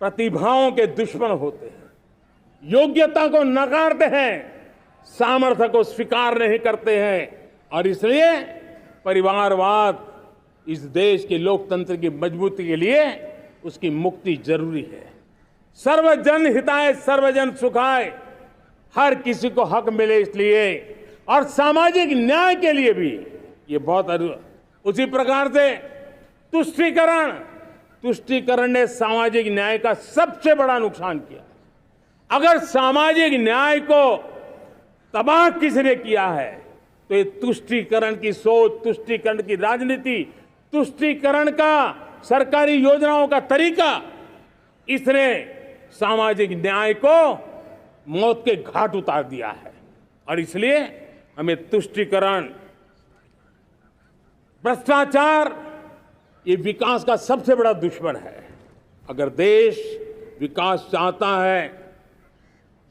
प्रतिभाओं के दुश्मन होते हैं, योग्यता को नकारते हैं, सामर्थ्य को स्वीकार नहीं करते हैं। और इसलिए परिवारवाद इस देश के लोकतंत्र की मजबूती के लिए उसकी मुक्ति जरूरी है। सर्वजन हिताय सर्वजन सुखाय, हर किसी को हक मिले इसलिए, और सामाजिक न्याय के लिए भी ये बहुत। उसी प्रकार से तुष्टीकरण ने सामाजिक न्याय का सबसे बड़ा नुकसान किया। अगर सामाजिक न्याय को तबाह किसने किया है तो ये तुष्टीकरण की सोच, तुष्टीकरण की राजनीति, तुष्टीकरण का सरकारी योजनाओं का तरीका, इसने सामाजिक न्याय को मौत के घाट उतार दिया है। और इसलिए हमें तुष्टीकरण, भ्रष्टाचार, ये विकास का सबसे बड़ा दुश्मन है। अगर देश विकास चाहता है,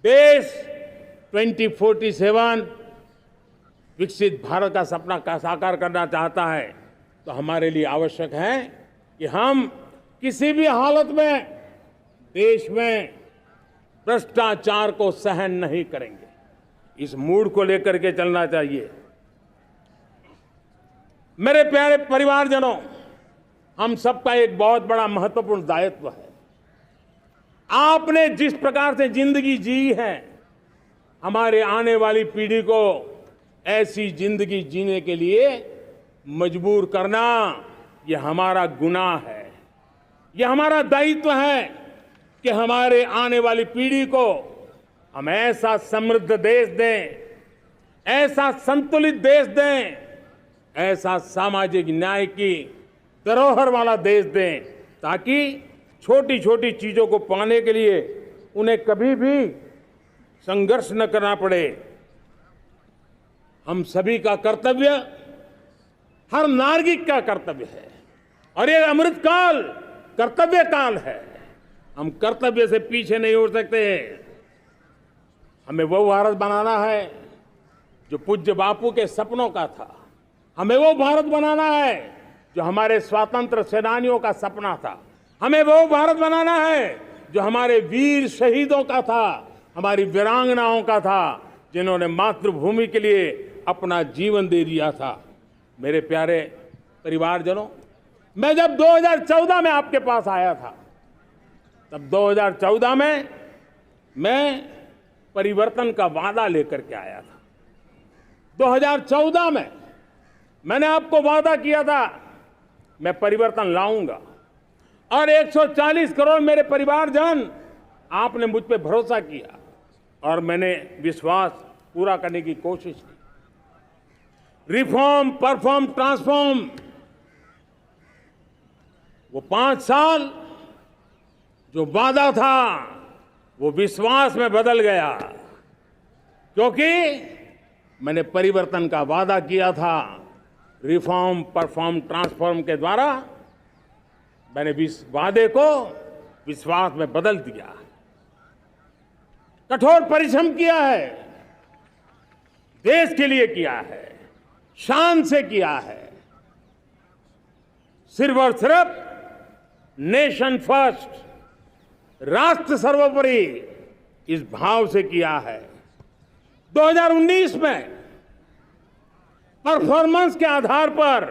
देश 2047 विकसित भारत का सपना का साकार करना चाहता है, तो हमारे लिए आवश्यक है कि हम किसी भी हालत में देश में भ्रष्टाचार को सहन नहीं करेंगे। इस मूड को लेकर के चलना चाहिए। मेरे प्यारे परिवारजनों, हम सबका एक बहुत बड़ा महत्वपूर्ण दायित्व है। आपने जिस प्रकार से जिंदगी जी है, हमारे आने वाली पीढ़ी को ऐसी जिंदगी जीने के लिए मजबूर करना, यह हमारा गुनाह है। यह हमारा दायित्व है कि हमारे आने वाली पीढ़ी को हम ऐसा समृद्ध देश दें, ऐसा संतुलित देश दें, ऐसा सामाजिक न्याय की धरोहर वाला देश दें, ताकि छोटी छोटी चीजों को पाने के लिए उन्हें कभी भी संघर्ष न करना पड़े। हम सभी का कर्तव्य, हर नागरिक का कर्तव्य है, और ये अमृत काल कर्तव्य काल है। हम कर्तव्य से पीछे नहीं हो सकते। हमें वो भारत बनाना है जो पूज्य बापू के सपनों का था। हमें वो भारत बनाना है जो हमारे स्वतंत्र सेनानियों का सपना था। हमें वो भारत बनाना है जो हमारे वीर शहीदों का था, हमारी वीरांगनाओं का था, जिन्होंने मातृभूमि के लिए अपना जीवन दे दिया था। मेरे प्यारे परिवारजनों, मैं जब 2014 में आपके पास आया था, तब 2014 में मैं परिवर्तन का वादा लेकर के आया था। 2014 में मैंने आपको वादा किया था, मैं परिवर्तन लाऊंगा, और 140 करोड़ मेरे परिवारजन, आपने मुझ पे भरोसा किया और मैंने विश्वास पूरा करने की कोशिश की। रिफॉर्म, परफॉर्म, ट्रांसफॉर्म, वो 5 साल जो वादा था वो विश्वास में बदल गया, क्योंकि मैंने परिवर्तन का वादा किया था। रिफॉर्म, परफॉर्म, ट्रांसफॉर्म के द्वारा मैंने वादे को विश्वास में बदल दिया। कठोर परिश्रम किया है, देश के लिए किया है, शान से किया है, सिर्फ और सिर्फ नेशन फर्स्ट, राष्ट्र सर्वोपरि, इस भाव से किया है। 2019 में परफॉर्मेंस के आधार पर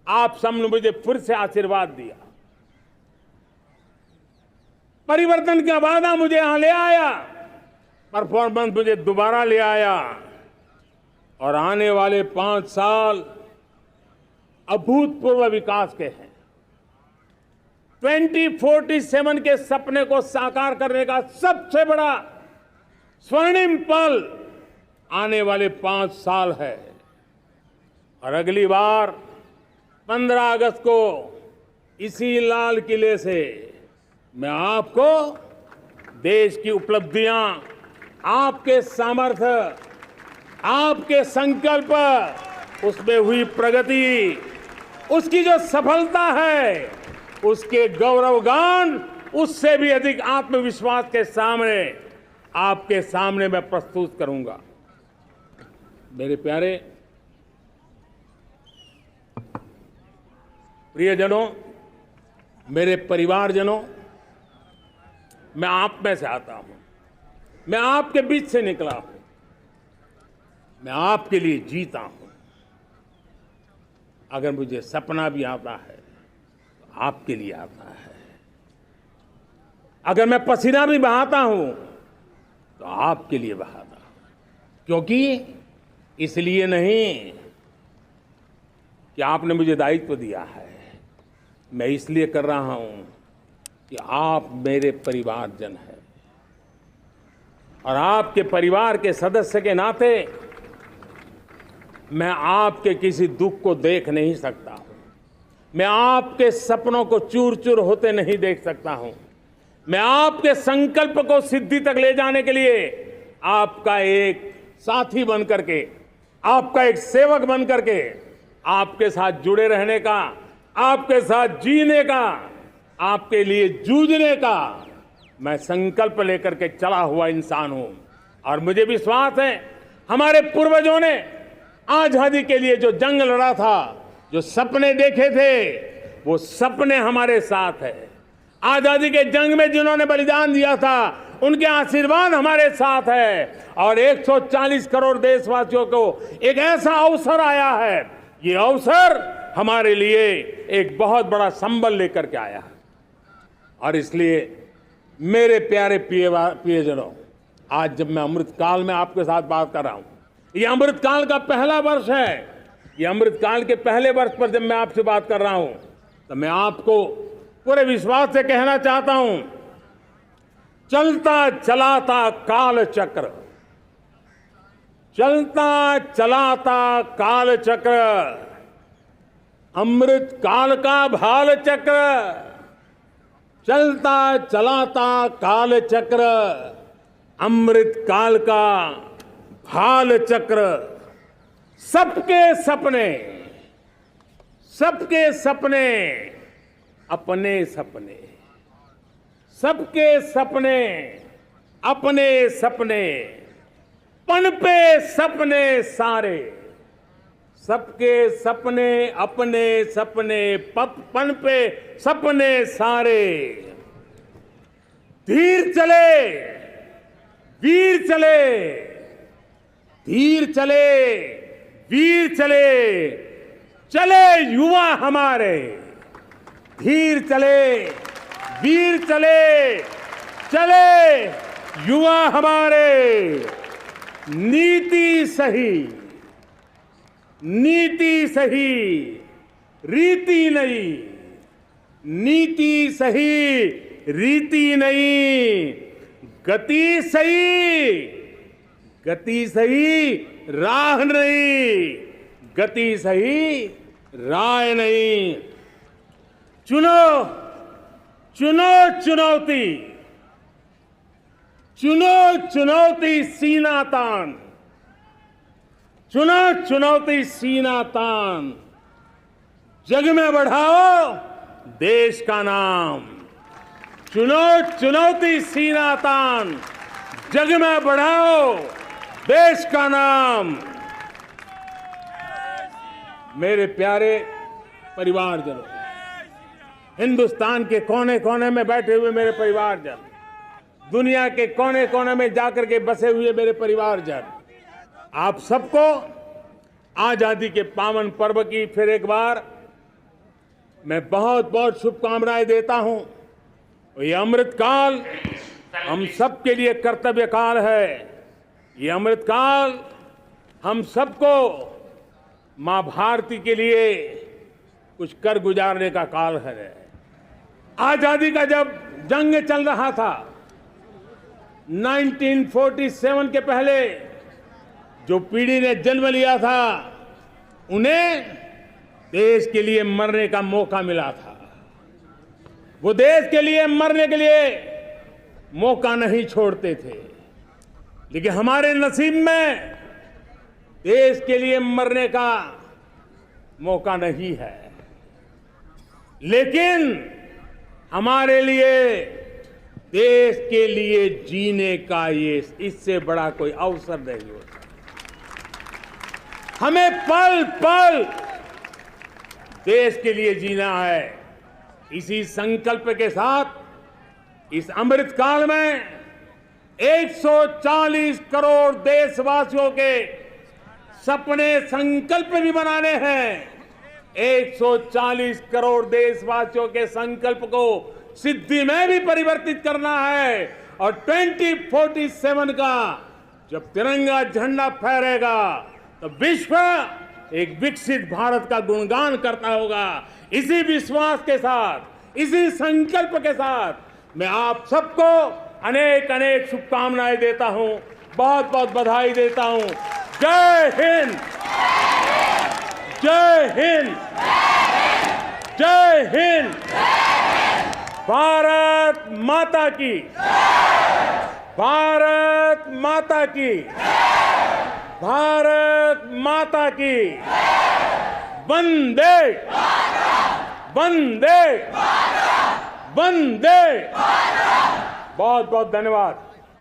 आप सबने मुझे फिर से आशीर्वाद दिया। परिवर्तन का वादा मुझे यहां ले आया, परफॉर्मेंस मुझे दोबारा ले आया, और आने वाले 5 साल अभूतपूर्व विकास के हैं। 2047 के सपने को साकार करने का सबसे बड़ा स्वर्णिम पल आने वाले 5 साल है। और अगली बार 15 अगस्त को इसी लाल किले से मैं आपको देश की उपलब्धियां, आपके सामर्थ्य, आपके संकल्प, उसमें हुई प्रगति, उसकी जो सफलता है, उसके गौरवगान, उससे भी अधिक आत्मविश्वास के सामने, आपके सामने मैं प्रस्तुत करूंगा। मेरे प्यारे प्रियजनों, मेरे परिवारजनों, मैं आप में से आता हूं, मैं आपके बीच से निकला हूं, मैं आपके लिए जीता हूं। अगर मुझे सपना भी आता है तो आपके लिए आता है। अगर मैं पसीना भी बहाता हूं तो आपके लिए बहाता हूं, क्योंकि इसलिए नहीं कि आपने मुझे दायित्व दिया है, मैं इसलिए कर रहा हूं कि आप मेरे परिवारजन हैं, और आपके परिवार के सदस्य के नाते मैं आपके किसी दुख को देख नहीं सकता हूं, मैं आपके सपनों को चूर चूर होते नहीं देख सकता हूं, मैं आपके संकल्प को सिद्धि तक ले जाने के लिए आपका एक साथी बन करके, आपका एक सेवक बन करके, आपके साथ जुड़े रहने का, आपके साथ जीने का, आपके लिए जूझने का मैं संकल्प लेकर के चला हुआ इंसान हूं। और मुझे विश्वास है, हमारे पूर्वजों ने आजादी के लिए जो जंग लड़ा था, जो सपने देखे थे, वो सपने हमारे साथ है। आजादी के जंग में जिन्होंने बलिदान दिया था, उनके आशीर्वाद हमारे साथ है और 140 करोड़ देशवासियों को एक ऐसा अवसर आया है। ये अवसर हमारे लिए एक बहुत बड़ा संबल लेकर के आया है और इसलिए मेरे प्यारे प्रियजनों, आज जब मैं अमृतकाल में आपके साथ बात कर रहा हूं, ये अमृतकाल का पहला वर्ष है। ये अमृतकाल के पहले वर्ष पर जब मैं आपसे बात कर रहा हूं तो मैं आपको पूरे विश्वास से कहना चाहता हूं, चलता चलाता काल चक्र, चलता चलाता काल चक्र, अमृत काल का भाल चक्र, चलता चलाता काल चक्र, अमृत काल का भाल चक्र, सबके सपने, सबके सपने अपने सपने, सबके सपने अपने सपने, पनपे सपने सारे, सबके सपने अपने सपने, पनपे सपने सारे, धीर चले वीर चले, धीर चले वीर चले, चले युवा हमारे, धीर चले वीर चले, चले युवा हमारे, नीति सही, नीति सही, रीति नहीं, नीति सही, रीति नहीं, गति सही, गति सही, राह नहीं, गति सही, राह नहीं। चुनो चुनो चुनौती, चुनो चुनौती सीना तान, चुनो चुनौती सीना तान, जग में बढ़ाओ देश का नाम, चुनो चुनौती सीना तान, जग में बढ़ाओ देश का नाम। मेरे प्यारे परिवारजनों, हिंदुस्तान के कोने कोने में बैठे हुए मेरे परिवारजन, दुनिया के कोने कोने में जाकर के बसे हुए मेरे परिवारजन, आप सबको आजादी के पावन पर्व की फिर एक बार मैं बहुत बहुत शुभकामनाएं देता हूं। ये अमृतकाल हम सबके लिए कर्तव्य काल है। ये अमृतकाल हम सबको मां भारती के लिए कुछ कर गुजारने का काल है। आजादी का जब जंग चल रहा था 1947 के पहले जो पीढ़ी ने जन्म लिया था, उन्हें देश के लिए मरने का मौका मिला था। वो देश के लिए मरने के लिए मौका नहीं छोड़ते थे, लेकिन हमारे नसीब में देश के लिए मरने का मौका नहीं है। लेकिन हमारे लिए देश के लिए जीने का ये इससे बड़ा कोई अवसर नहीं होता। हमें पल पल देश के लिए जीना है। इसी संकल्प के साथ इस अमृतकाल में 140 करोड़ देशवासियों के सपने संकल्प भी बनाने हैं। 140 करोड़ देशवासियों के संकल्प को सिद्धि में भी परिवर्तित करना है और 2047 का जब तिरंगा झंडा फहरेगा तो विश्व एक विकसित भारत का गुणगान करता होगा। इसी विश्वास के साथ, इसी संकल्प के साथ मैं आप सबको अनेक अनेक शुभकामनाएं देता हूं, बहुत बहुत बधाई देता हूं। जय हिंद, जय हिंद, जय हिंद। भारत माता की, भारत माता की, भारत माता की। वंदे वंदे वंदे। बहुत बहुत धन्यवाद।